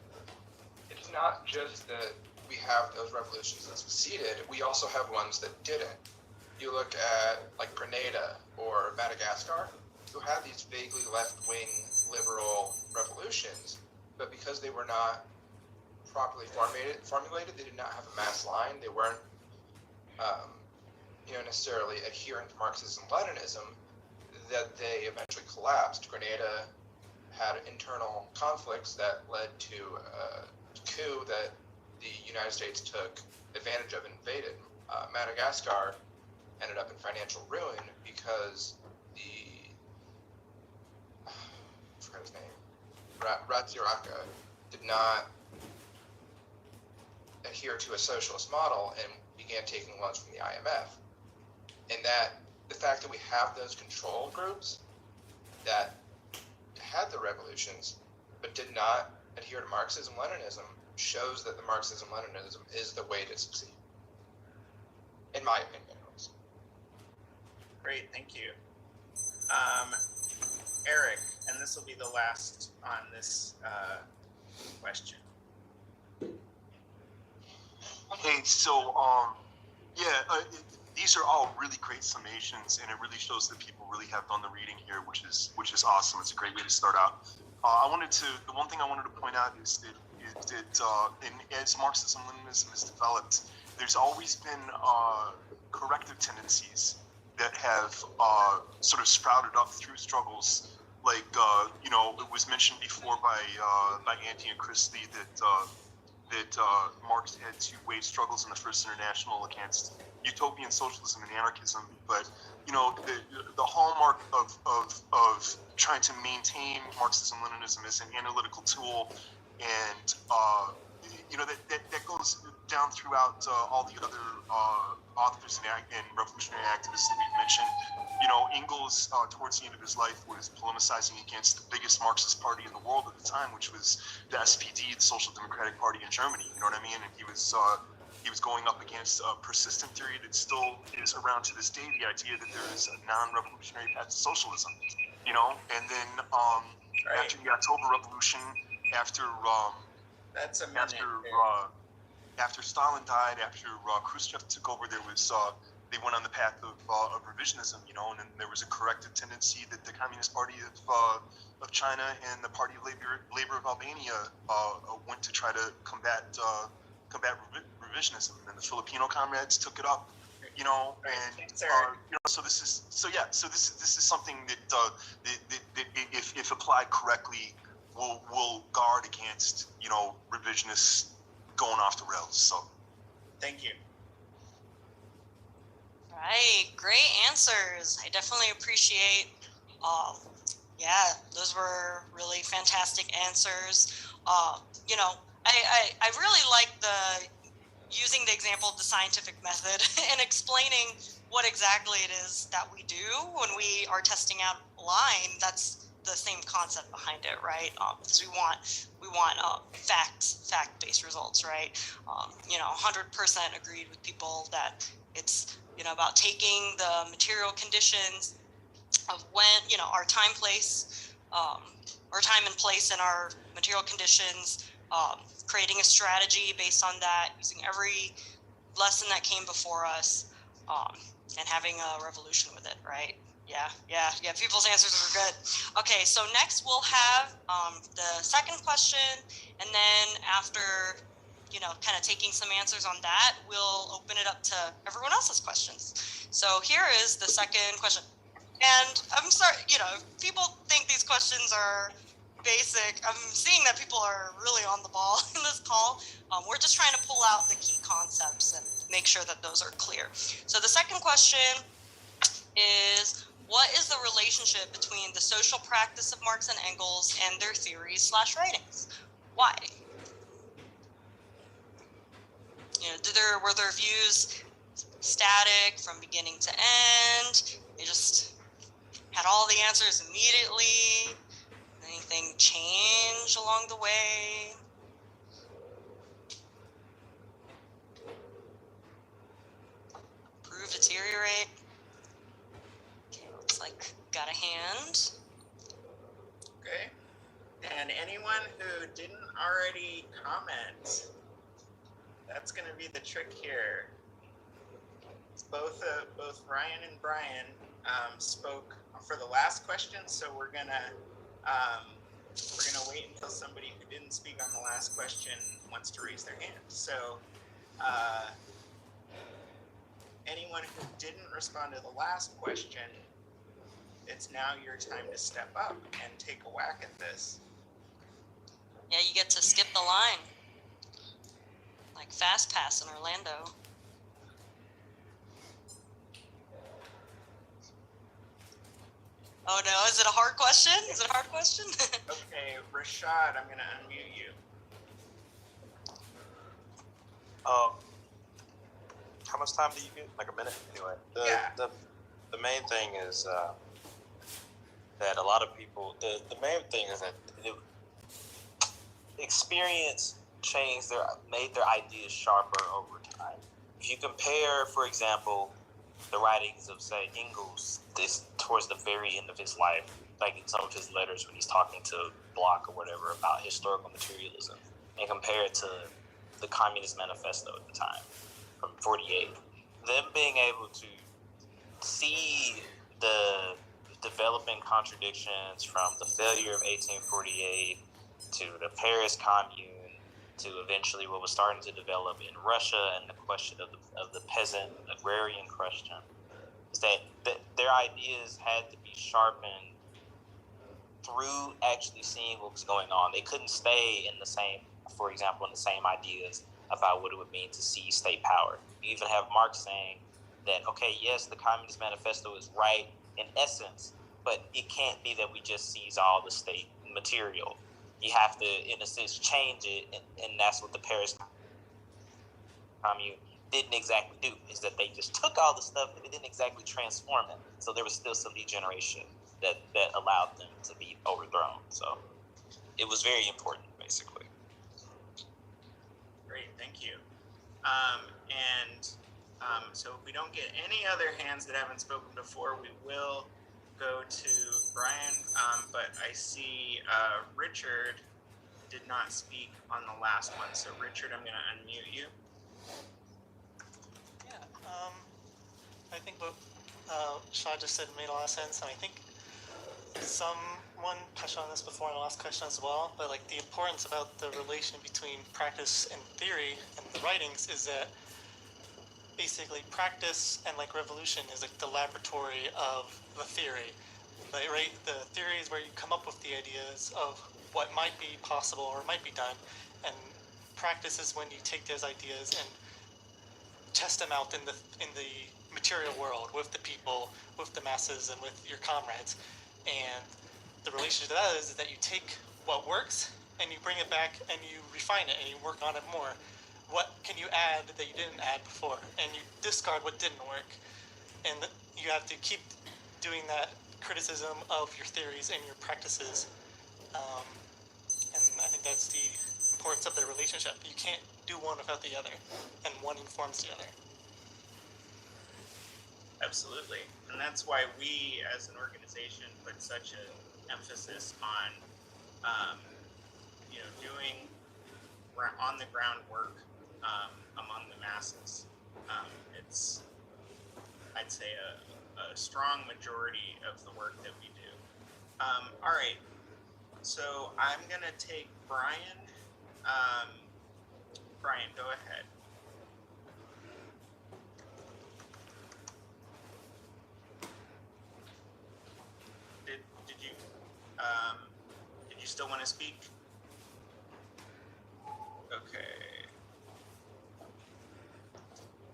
it's not just that we have those revolutions that succeeded, we also have ones that didn't. You look at like Grenada or Madagascar, who had these vaguely left-wing liberal revolutions, but because they were not properly formulated, they did not have a mass line, they weren't necessarily adherent to Marxism-Leninism, that they eventually collapsed. Grenada had internal conflicts that led to a coup that the United States took advantage of and invaded. Madagascar ended up in financial ruin because I forgot his name, Ratsiraka did not adhere to a socialist model and began taking loans from the IMF. And that the fact that we have those control groups that had the revolutions but did not adhere to Marxism-Leninism shows that the Marxism-Leninism is the way to succeed, in my opinion. Great, thank you. Eric, and this will be the last on this question. Hey, so these are all really great summations, and it really shows that people really have done the reading here, which is awesome. It's a great way to start out. The one thing I wanted to point out is that as Marxism-Leninism has developed, there's always been corrective tendencies that have sort of sprouted up through struggles. Like it was mentioned before by Andy and Chrisley that that Marx had to wage struggles in the First International against utopian socialism and anarchism. But the hallmark of trying to maintain Marxism-Leninism as an analytical tool, and that goes down throughout all the other authors and revolutionary activists that we've mentioned. Engels, towards the end of his life, was polemicizing against the biggest Marxist party in the world at the time, which was the SPD, the Social Democratic Party in Germany. You know what I mean? And he was going up against a persistent theory that still is around to this day, the idea that there is a non-revolutionary path to socialism. And then after the October Revolution, after That's a minute. After Stalin died, after Khrushchev took over, they went on the path of revisionism, and then there was a corrective tendency that the Communist Party of China and the Party of Labor of Albania went to try to combat revisionism, and then the Filipino comrades took it up, so this is something that if applied correctly will guard against revisionists going off the rails. So thank you. Right, great answers. I definitely appreciate. Those were really fantastic answers. I really like using the example of the scientific method and explaining what exactly it is that we do when we are testing out a line. That's the same concept behind it, right? Because we want fact-based results, right? 100% agreed with people that it's about taking the material conditions of when our time and place in our material conditions, creating a strategy based on that, using every lesson that came before us, and having a revolution with it, right? Yeah. People's answers were good. Okay, so next we'll have the second question, and then after kind of taking some answers on that, we'll open it up to everyone else's questions. So here is the second question. And I'm sorry, people think these questions are basic. I'm seeing that people are really on the ball in this call. We're just trying to pull out the key concepts and make sure that those are clear. So the second question is, what is the relationship between the social practice of Marx and Engels and their theories/writings? Why? Were their views static from beginning to end? They just had all the answers immediately? Anything change along the way? Improve, deteriorate? Okay, looks like got a hand. Okay. And anyone who didn't already comment, that's going to be the trick here. Both Ryan and Brian spoke for the last question, so we're gonna wait until somebody who didn't speak on the last question wants to raise their hand. So anyone who didn't respond to the last question, it's now your time to step up and take a whack at this. Yeah, you get to skip the line. Like Fast Pass in Orlando. Oh no, is it a hard question? Okay, Rashad, I'm gonna unmute you. How much time do you get? Like a minute? Anyway, the main thing is that a lot of people, the main thing is that experience made their ideas sharper over time. If you compare, for example, the writings of, say, Engels, towards the very end of his life, like in some of his letters when he's talking to Bloch or whatever about historical materialism, and compare it to the Communist Manifesto at the time from 1948, them being able to see the developing contradictions from the failure of 1848 to the Paris Commune to eventually what was starting to develop in Russia and the question of the peasant agrarian question, is that their ideas had to be sharpened through actually seeing what was going on. They couldn't stay in the same for example, in the same ideas about what it would mean to seize state power. You even have Marx saying that, okay, yes, the Communist Manifesto is right in essence, but it can't be that we just seize all the state material. You have to, in a sense, change it, and that's what the Paris Commune didn't exactly do, is that they just took all the stuff and they didn't exactly transform it. So there was still some degeneration that allowed them to be overthrown. So it was very important, basically. Great, thank you. So if we don't get any other hands that haven't spoken before, we will go to Brian. But I see Richard did not speak on the last one. So Richard, I'm going to unmute you. Yeah, I think what Shaw just said made a lot of sense, and I think someone touched on this before in the last question as well, but like the importance about the relation between practice and theory and the writings is that basically practice and like revolution is like the laboratory of the theory. Like, right, the theory is where you come up with the ideas of what might be possible or might be done, and practice is when you take those ideas and test them out in the material world with the people, with the masses, and with your comrades. And the relationship to that is that you take what works and you bring it back and you refine it and you work on it more. What can you add that you didn't add before? And you discard what didn't work. And you have to keep doing that criticism of your theories and your practices. And I think that's the importance of the relationship. You can't do one without the other, and one informs the other. Absolutely. And that's why we as an organization put such an emphasis on doing on the ground work among the masses. It's, I'd say, a strong majority of the work that we do. All right, so I'm gonna take Brian. Brian, go ahead. Did you still want to speak? Okay.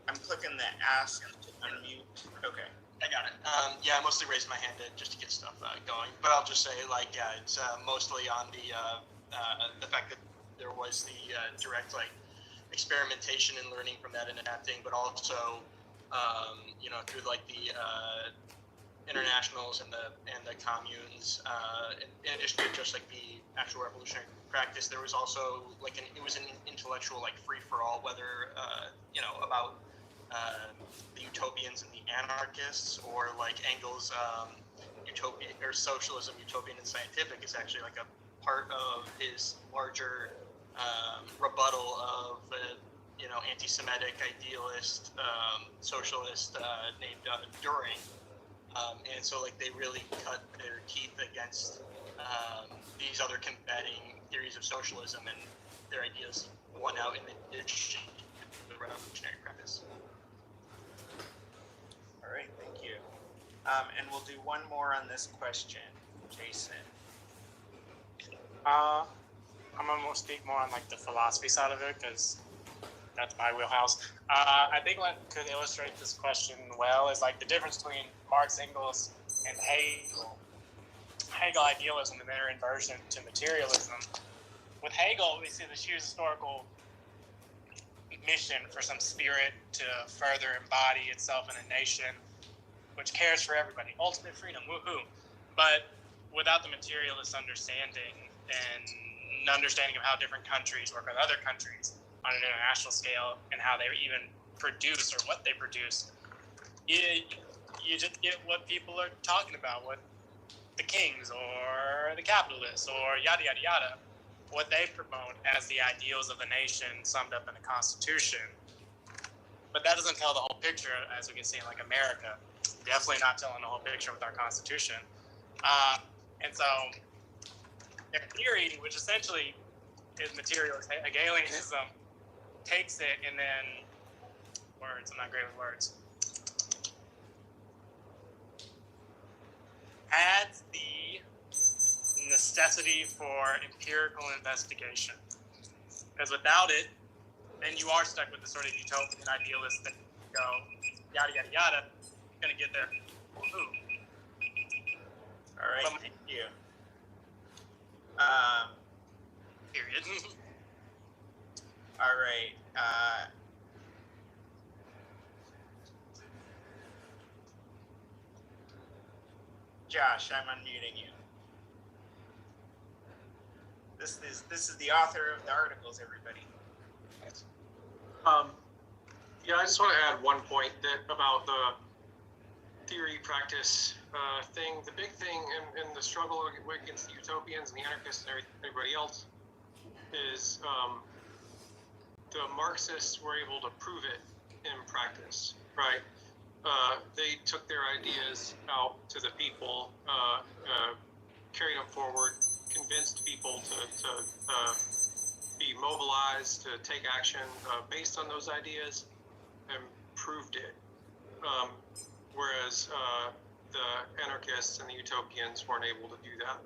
I'm clicking the ask to unmute. Okay. I got it. Yeah, I mostly raised my hand just to get stuff going, but I'll just say, it's mostly on the fact that there was the direct experimentation and learning from that and adapting, but also through the internationals and the communes, in addition to just the actual revolutionary practice, there was also it was an intellectual free for all, whether about the utopians and the anarchists, or Engels' utopia or socialism, utopian and scientific, is actually a part of his larger rebuttal of anti-Semitic idealist socialist named Düring. And so they really cut their teeth against these other combating theories of socialism, and their ideas won out in addition to the revolutionary practice. All right, thank you. And we'll do one more on this question. Jason. I'm gonna speak more on the philosophy side of it, because that's my wheelhouse. I think what could illustrate this question well is the difference between Marx, Engels, and Hegel. Hegel idealism and their inversion to materialism. With Hegel, we see the sheer historical mission for some spirit to further embody itself in a nation which cares for everybody. Ultimate freedom, woohoo. But without the materialist understanding and understanding of how different countries work with other countries on an international scale and how they even produce or what they produce, you just get what people are talking about, what the kings or the capitalists or yada, yada, yada, what they promote as the ideals of the nation summed up in the Constitution. But that doesn't tell the whole picture, as we can see in America. Definitely not telling the whole picture with our Constitution. And so their theory, which essentially is materialist Hegelianism, takes it and then, I'm not great with words, adds the necessity for empirical investigation. Because without it, then you are stuck with the sort of utopian idealistic go, yada, yada, yada. You're going to get there. Ooh. All right, thank you. Period. All right. Josh, I'm unmuting you. This is the author of the articles, everybody. Yeah, I just want to add one point about the theory practice thing. The big thing in the struggle against the utopians and the anarchists and everybody else is the Marxists were able to prove it in practice, right? They took their ideas out to the people, carried them forward, convinced people to be mobilized, to take action based on those ideas, and proved it. Whereas the anarchists and the utopians weren't able to do that.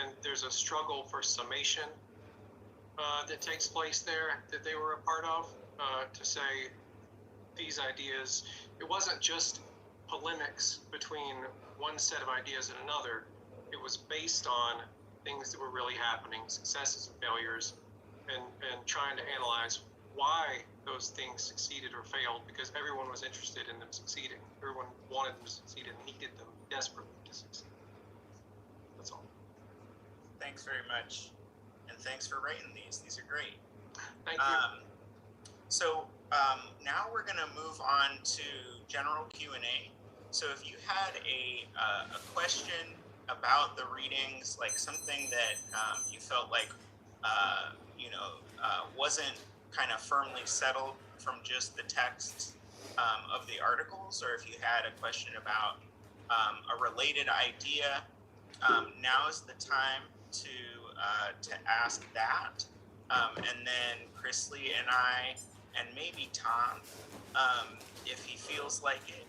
And there's a struggle for summation that takes place there that they were a part of, to say these ideas, it wasn't just polemics between one set of ideas and another. It was based on things that were really happening, successes and failures, and trying to analyze why those things succeeded or failed, because everyone was interested in them succeeding. Everyone wanted them to succeed and needed them desperately to succeed. That's all. Thanks very much. And thanks for writing these. These are great. Thank you. So now we're going to move on to general Q&A. So if you had a question about the readings, like something that you felt like wasn't kind of firmly settled from just the text of the articles, or if you had a question about a related idea, now is the time to ask that. And then Chrisley and I, and maybe Tom, if he feels like it,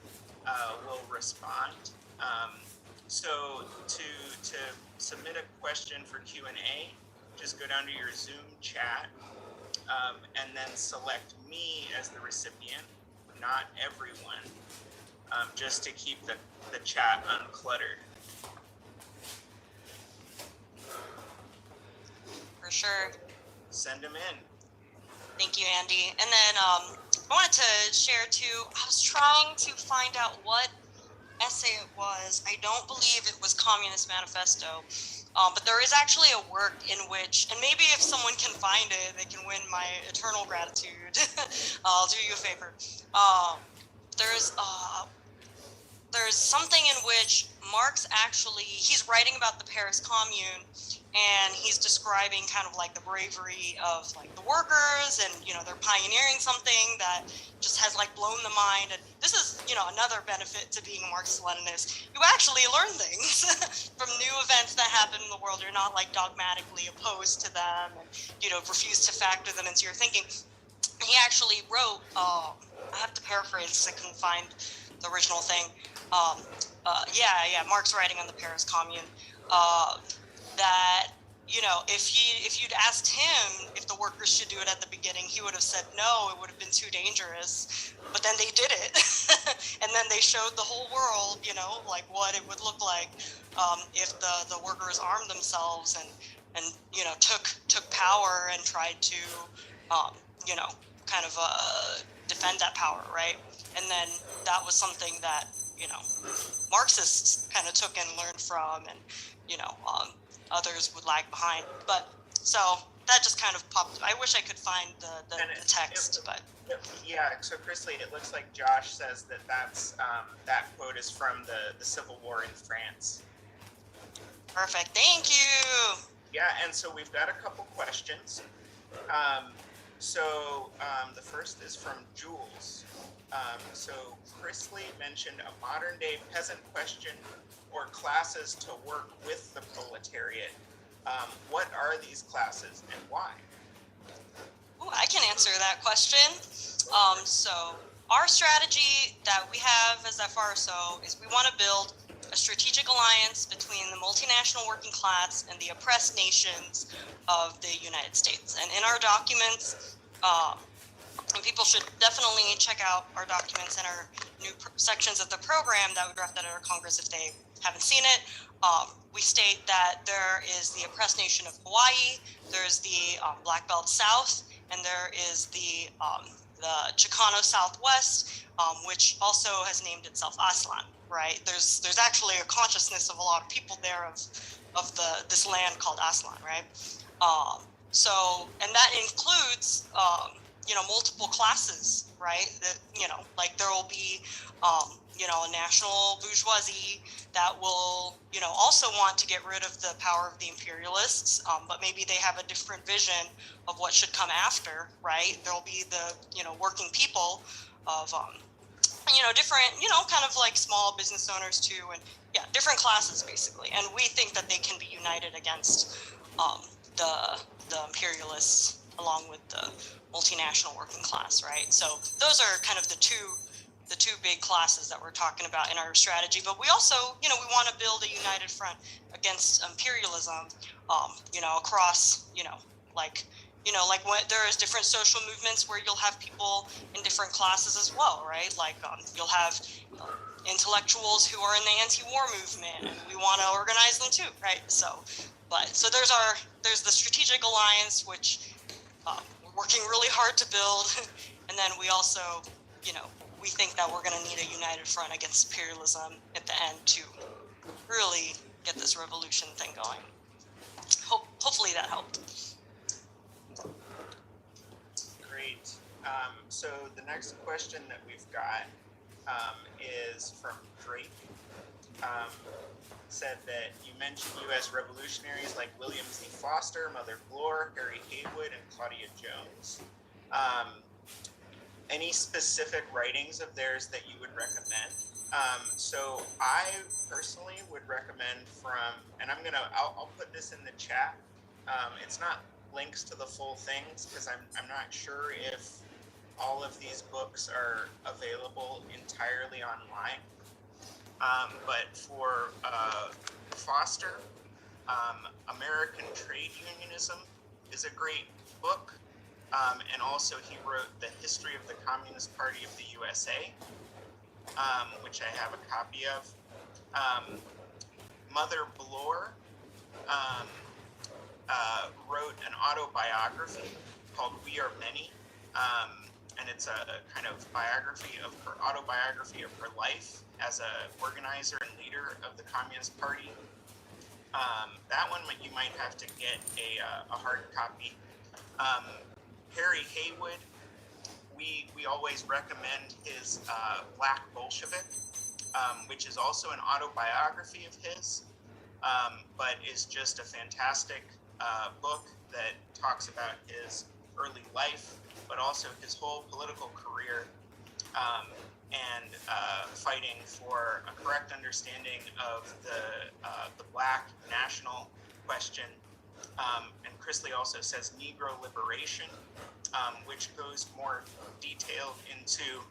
will respond. So to submit a question for Q&A, just go down to your Zoom chat, and then select me as the recipient, not everyone, just to keep the chat uncluttered. For sure. Send them in. Thank you, Andy. And then I wanted to share too, I was trying to find out what essay it was. I don't believe it was Communist Manifesto, but there is actually a work in which, and maybe if someone can find it, they can win my eternal gratitude. I'll do you a favor. There's something in which Marx actually, he's writing about the Paris Commune, and he's describing kind of like the bravery of like the workers, and they're pioneering something that just has like blown the mind. And this is another benefit to being a Marxist-Leninist. You actually learn things from new events that happen in the world. You're not like dogmatically opposed to them and refuse to factor them into your thinking. He actually wrote, I have to paraphrase because I couldn't find the original thing. Marx writing on the Paris Commune, that if you'd asked him if the workers should do it at the beginning, he would have said no, it would have been too dangerous. But then they did it, and then they showed the whole world, like what it would look like if the workers armed themselves and took power and tried to defend that power, right? And then that was something that Marxists kind of took and learned from, and others would lag behind. But so that just kind of popped. I wish I could find the text, but yeah. So Chrisley, it looks like Josh says that's that quote is from the Civil War in France. Perfect. Thank you. Yeah, and so we've got a couple questions. The first is from Jules. So Chrisley mentioned a modern day peasant question or classes to work with the proletariat. What are these classes and why? Ooh, I can answer that question. So our strategy that we have as FRSO is we want to build a a strategic alliance between the multinational working class and the oppressed nations of the United States. And in our documents, and people should definitely check out our documents and our new sections of the program that we drafted at our Congress if they haven't seen it. We state that there is the oppressed nation of Hawaii, there's the Black Belt South, and there is the Chicano Southwest, which also has named itself Aslan, right? There's actually a consciousness of a lot of people there of this land called Aslan, right? So, and that includes, multiple classes, right? That, like there will be, a national bourgeoisie that will, also want to get rid of the power of the imperialists, but maybe they have a different vision of what should come after, right? There'll be the, working people of, different, kind of like small business owners too, and different classes basically. And we think that they can be united against the imperialists along with the multinational working class, right? So those are kind of the two big classes that we're talking about in our strategy. But we also, we want to build a united front against imperialism, across, like when there is different social movements where you'll have people in different classes as well, right? Like you'll have intellectuals who are in the anti-war movement, and we want to organize them too, right? So there's the strategic alliance, which we're working really hard to build, and then we also, we think that we're going to need a united front against imperialism at the end to really get this revolution thing going. Hopefully that helped. Great. So the next question that we've got is from Drake. Said that you mentioned U.S. revolutionaries like William Z. Foster, Mother Bloor, Harry Haywood, and Claudia Jones. Any specific writings of theirs that you would recommend? So I personally would recommend and I'll put this in the chat. It's not links to the full things because I'm not sure if all of these books are available entirely online. But for Foster, American Trade Unionism is a great book. And also he wrote The History of the Communist Party of the USA, which I have a copy of. Mother Bloor wrote an autobiography called We Are Many, and it's a kind of autobiography of her life as a organizer and leader of the Communist Party. That one you might have to get a hard copy. Harry Haywood, we always recommend his Black Bolshevik, which is also an autobiography of his, but is just a fantastic book that talks about his early life, but also his whole political career, and fighting for a correct understanding of the Black national question. And Chrisley also says Negro liberation, which goes more detailed into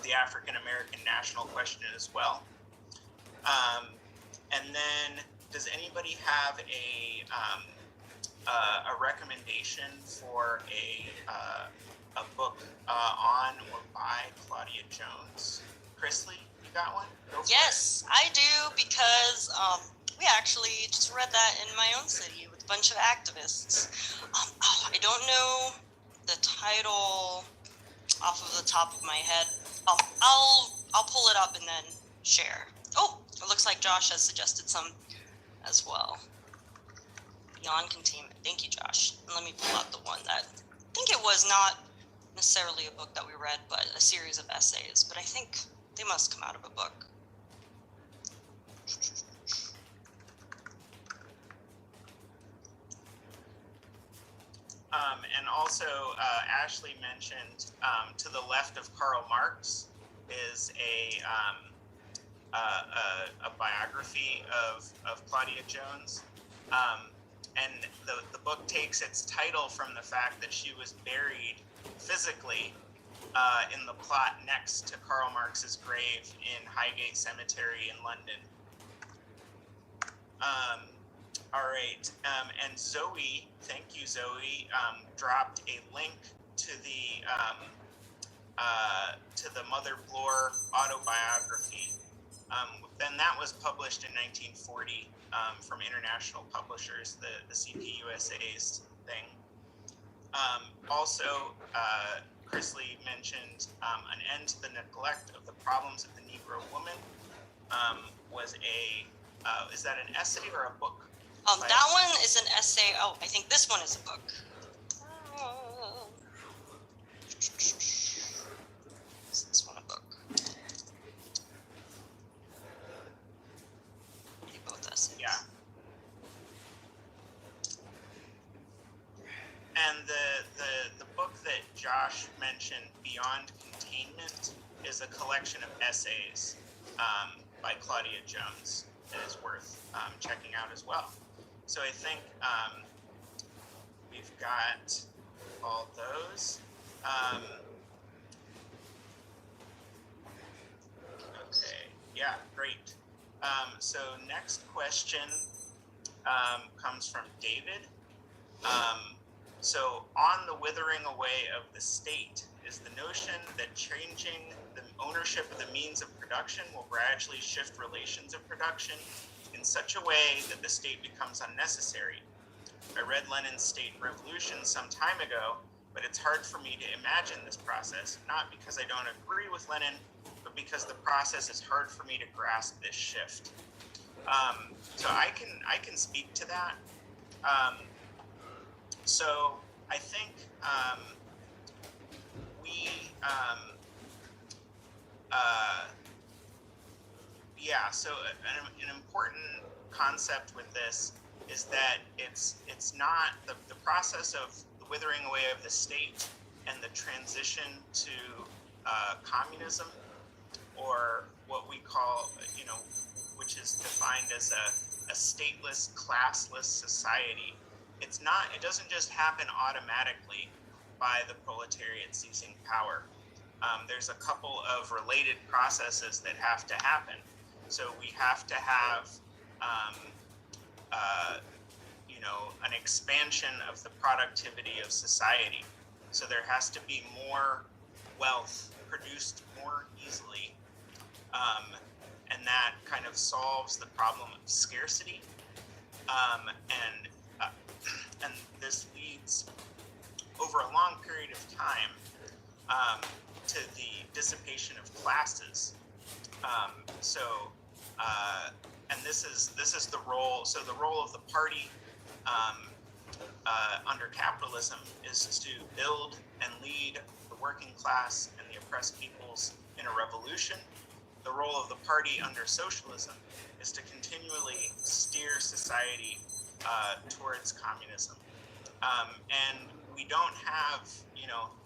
the African American national question as well. And then, does anybody have a recommendation for a book on or by Claudia Jones? Chrisley, you got one? Yes, I do, because we actually just read that in my own city with a bunch of activists. I don't know the title off of the top of my head. I'll pull it up and then share. Oh, it looks like Josh has suggested some as well. Beyond Containment. Thank you, Josh. And let me pull out the one that I think it was not necessarily a book that we read, but a series of essays. But I think they must come out of a book. And also, Ashley mentioned to the left of Karl Marx is a biography of Claudia Jones. And the book takes its title from the fact that she was buried physically in the plot next to Karl Marx's grave in Highgate Cemetery in London. All right. And Zoe, thank you, Zoe, dropped a link to the Mother Bloor autobiography. Then that was published in 1940 from International Publishers, the CPUSA's thing. Also, Chris Lee mentioned An End to the Neglect of the Problems of the Negro Woman was is that an essay or a book? That one is an essay. Oh, I think this one is a book. Is this one a book? Both essays. Yeah. And the book that Josh mentioned, Beyond Containment, is a collection of essays by Claudia Jones that is worth checking out as well. So I think we've got all those. Okay, yeah, great. So next question comes from David. So on the withering away of the state is the notion that changing the ownership of the means of production will gradually shift relations of production in such a way that the state becomes unnecessary. I read Lenin's State Revolution some time ago, but it's hard for me to imagine this process, not because I don't agree with Lenin, but because the process is hard for me to grasp this shift. So I can speak to that. So I think so an important concept with this is that it's not the process of the withering away of the state and the transition to communism, or what we call, which is defined as a stateless, classless society. It doesn't just happen automatically by the proletariat seizing power. There's a couple of related processes that have to happen. So we have to have, an expansion of the productivity of society. So there has to be more wealth produced more easily, and that kind of solves the problem of scarcity. And this leads over a long period of time to the dissipation of classes. And this is the role. So the role of the party under capitalism is to build and lead the working class and the oppressed peoples in a revolution. The role of the party under socialism is to continually steer society towards communism. And we don't have,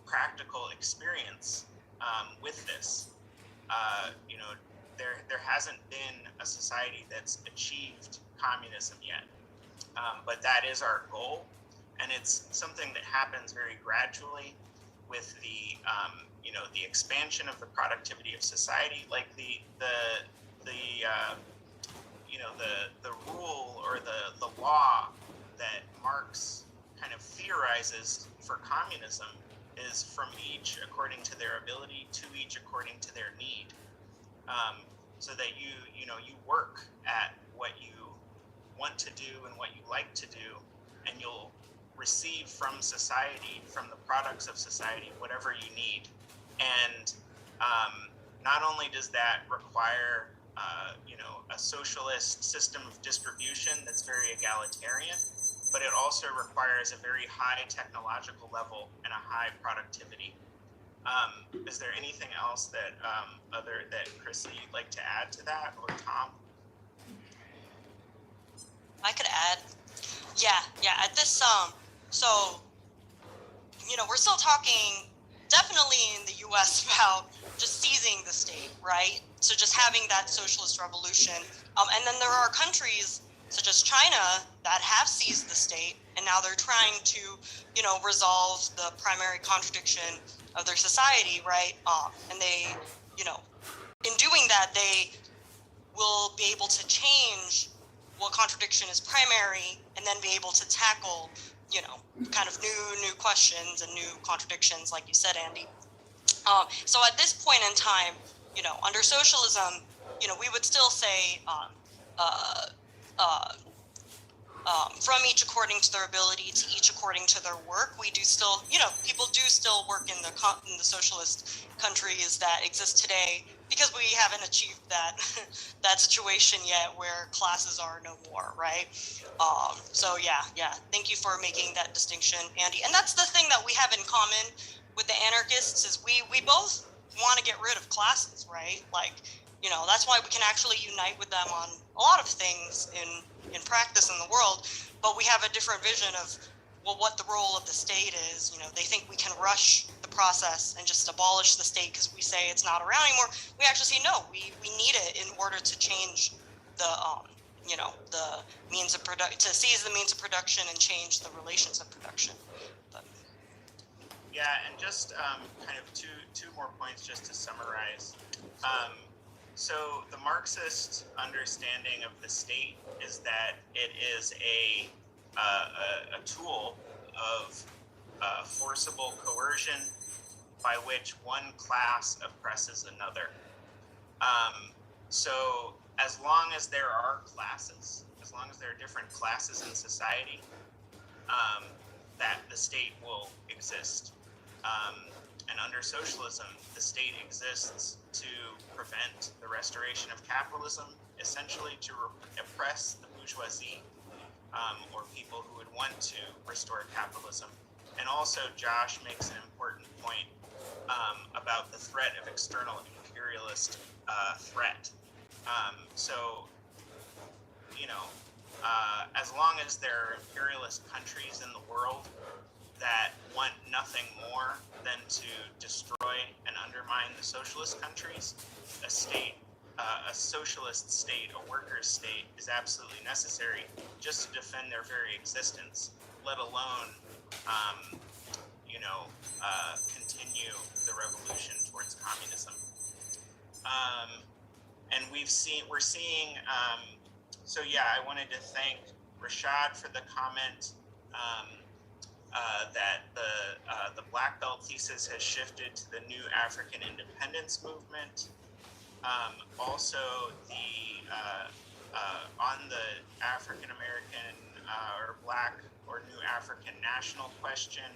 practical experience with this. There hasn't been a society that's achieved communism yet. But that is our goal, and it's something that happens very gradually with the expansion of the productivity of society, like the rule or the law that Marx kind of theorizes for communism is from each according to their ability, to each according to their need, so that you work at what you want to do and what you like to do, and you'll receive from society, from the products of society, whatever you need. And not only does that require a socialist system of distribution that's very egalitarian, but it also requires a very high technological level and a high productivity. Is there anything else that Chrissy you'd like to add to that, or Tom? I could add. Yeah. At this, so, we're still talking definitely in the U.S. about just seizing the state, right? So just having that socialist revolution. And then there are countries such as China that have seized the state, and now they're trying to, resolve the primary contradiction of their society, right? And they, in doing that, they will be able to change what contradiction is primary, and then be able to tackle, kind of new questions and new contradictions, like you said, Andy. So at this point in time, under socialism, we would still say from each according to their ability, to each according to their work. We do still, people do still work in the socialist countries that exist today, because we haven't achieved that that situation yet where classes are no more, right? So yeah. Thank you for making that distinction, Andy. And that's the thing that we have in common with the anarchists, is we both want to get rid of classes, right? Like, that's why we can actually unite with them on a lot of things in practice in the world, but we have a different vision of, well, what the role of the state is. They think we can rush the process and just abolish the state because we say it's not around anymore. We actually say, no, we need it in order to change the, the means of to seize the means of production and change the relations of production. But. Yeah, and just kind of two more points just to summarize. So the Marxist understanding of the state is that it is a tool of forcible coercion by which one class oppresses another. So as long as there are classes, as long as there are different classes in society, that the state will exist. And under socialism, the state exists to prevent the restoration of capitalism, essentially to oppress the bourgeoisie, or people who would want to restore capitalism. And also, Josh makes an important point about the threat of external imperialist threat. So, as long as there are imperialist countries in the world that want nothing more than to destroy and undermine the socialist countries, a state, a socialist state, a workers' state, is absolutely necessary just to defend their very existence, let alone, continue the revolution towards communism. And we're seeing. So yeah, I wanted to thank Rashad for the comment. That the Black Belt thesis has shifted to the new African independence movement. Also, on the African American or Black or New African national question,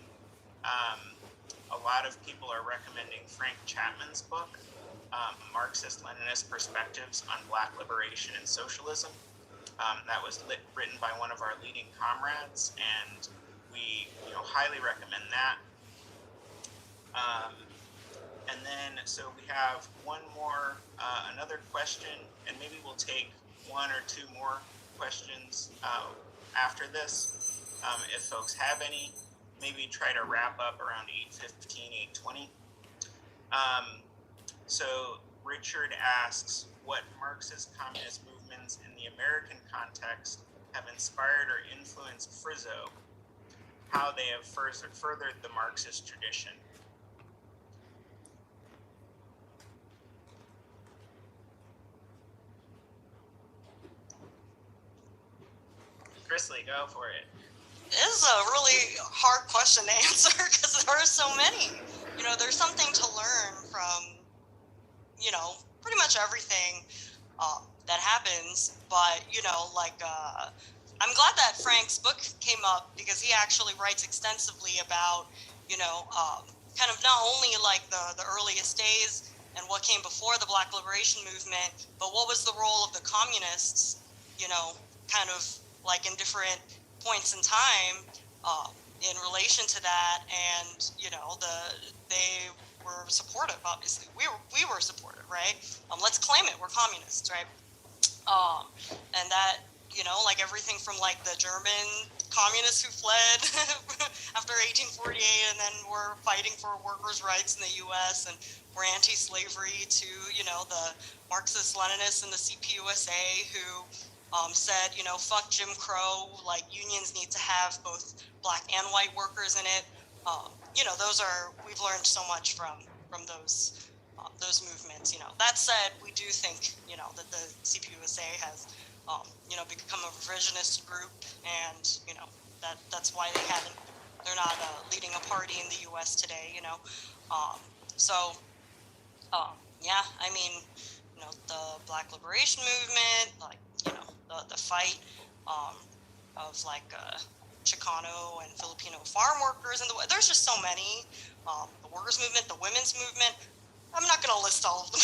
a lot of people are recommending Frank Chapman's book, Marxist-Leninist Perspectives on Black Liberation and Socialism. That was written by one of our leading comrades, and we highly recommend that. And then, so we have one more, another question, and maybe we'll take one or two more questions after this, if folks have any. Maybe try to wrap up around 8:15, 8:20. So Richard asks, what Marxist communist movements in the American context have inspired or influenced Frizzo, how they have furthered the Marxist tradition? Chrisley, go for it. This is a really hard question to answer because there are so many. There's something to learn from, pretty much everything that happens. But, I'm glad that Frank's book came up because he actually writes extensively about, kind of not only like the earliest days and what came before the Black Liberation Movement, but what was the role of the communists, kind of like in different points in time in relation to that. And, they were supportive, obviously. We were supportive, right? Let's claim it. We're communists, right? And that, like everything from like the German communists who fled after 1848 and then were fighting for workers' rights in the U.S. and were anti-slavery to, the Marxist-Leninists in the CPUSA who said, fuck Jim Crow, like unions need to have both black and white workers in it. We've learned so much from those movements. That said, we do think, that the CPUSA has become a revisionist group, and that's why they're not leading a party in the U.S. today. So yeah, I mean, the Black Liberation Movement, like the fight of like Chicano and Filipino farm workers, and there's just so many. The workers' movement, the women's movement. I'm not going to list all of them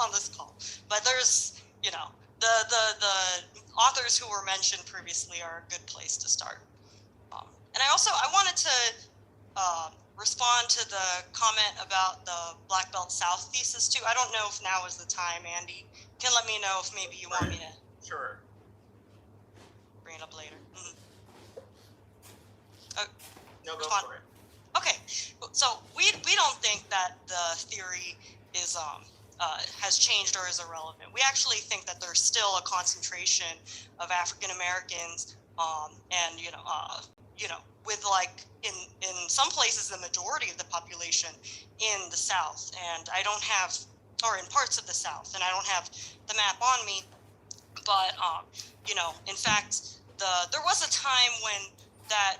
on this call, but there's the authors who were mentioned previously are a good place to start. And I wanted to respond to the comment about the Black Belt South thesis too. I don't know if now is the time, Andy. You can let me know if maybe you want me to Sure. bring it up later. No, go for it. Okay, so we don't think that the theory is has changed or is irrelevant. We actually think that there's still a concentration of African Americans, and with like in some places the majority of the population in the South, and or in parts of the South, and I don't have the map on me, but in fact, there was a time when that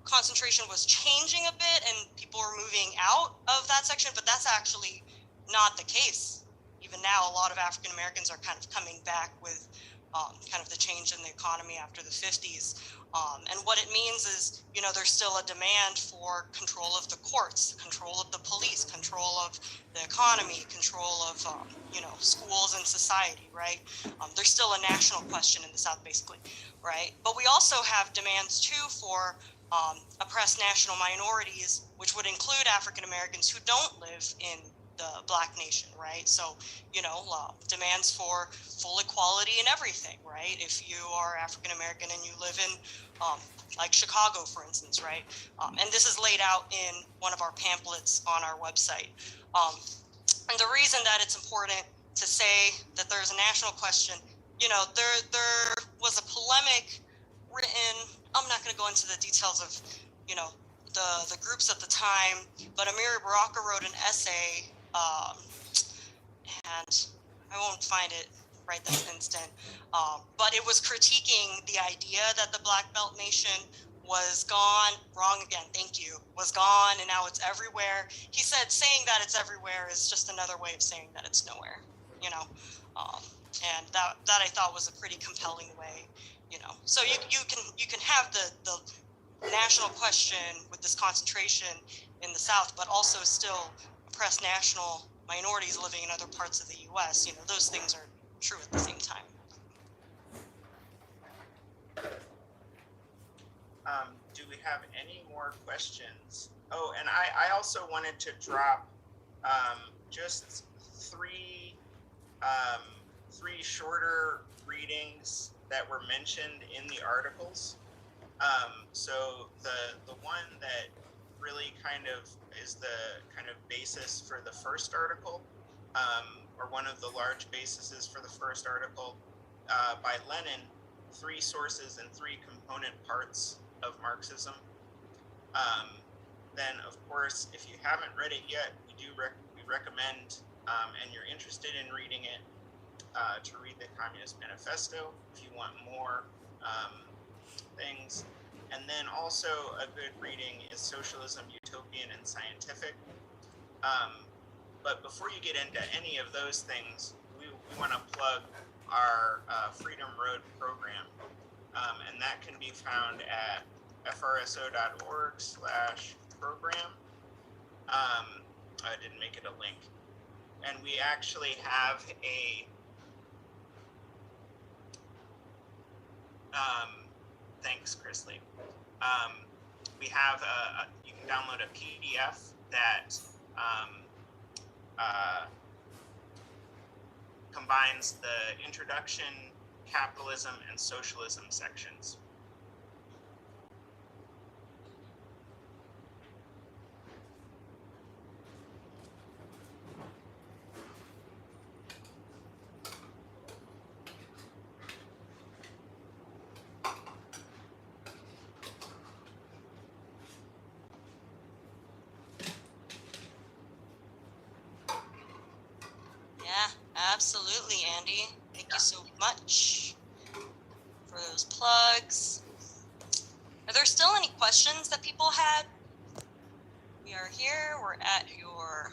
concentration was changing a bit and people were moving out of that section, but that's actually not the case. Even now, a lot of African Americans are kind of coming back with kind of the change in the economy after the 50s. And what it means is, there's still a demand for control of the courts, control of the police, control of the economy, control of, schools and society, right? There's still a national question in the South, basically, right? But we also have demands, too, for oppressed national minorities, which would include African Americans who don't live in the Black nation, right? So, demands for full equality in everything, right? If you are African American and you live in, like Chicago, for instance, right? And this is laid out in one of our pamphlets on our website. And the reason that it's important to say that there's a national question, there was a polemic written. I'm not going to go into the details of, the groups at the time, but Amiri Baraka wrote an essay, and I won't find it right this instant, but it was critiquing the idea that the Black Belt Nation was gone, wrong again, thank you, was gone, and now it's everywhere. He said saying that it's everywhere is just another way of saying that it's nowhere, and that I thought was a pretty compelling way. So you can have the national question with this concentration in the South, but also still oppressed national minorities living in other parts of the U.S. Those things are true at the same time. Do we have any more questions? Oh, and I also wanted to drop just three shorter readings that were mentioned in the articles. So the one that really kind of is the kind of basis for the first article, or one of the large bases for the first article, by Lenin, 3 Sources and 3 Component Parts of Marxism. Then, of course, if you haven't read it yet, we recommend, and you're interested in reading it, to read the Communist Manifesto if you want more things. And then also a good reading is Socialism, Utopian, and Scientific. But before you get into any of those things, we want to plug our Freedom Road program. And that can be found at frso.org/program. I didn't make it a link. And we actually have a thanks, Chrisley. We have you can download a PDF that combines the introduction, capitalism, and socialism sections. Yeah, absolutely, Andy. Thank you so much. for those plugs. Are there still any questions that people had? We are here. We're at your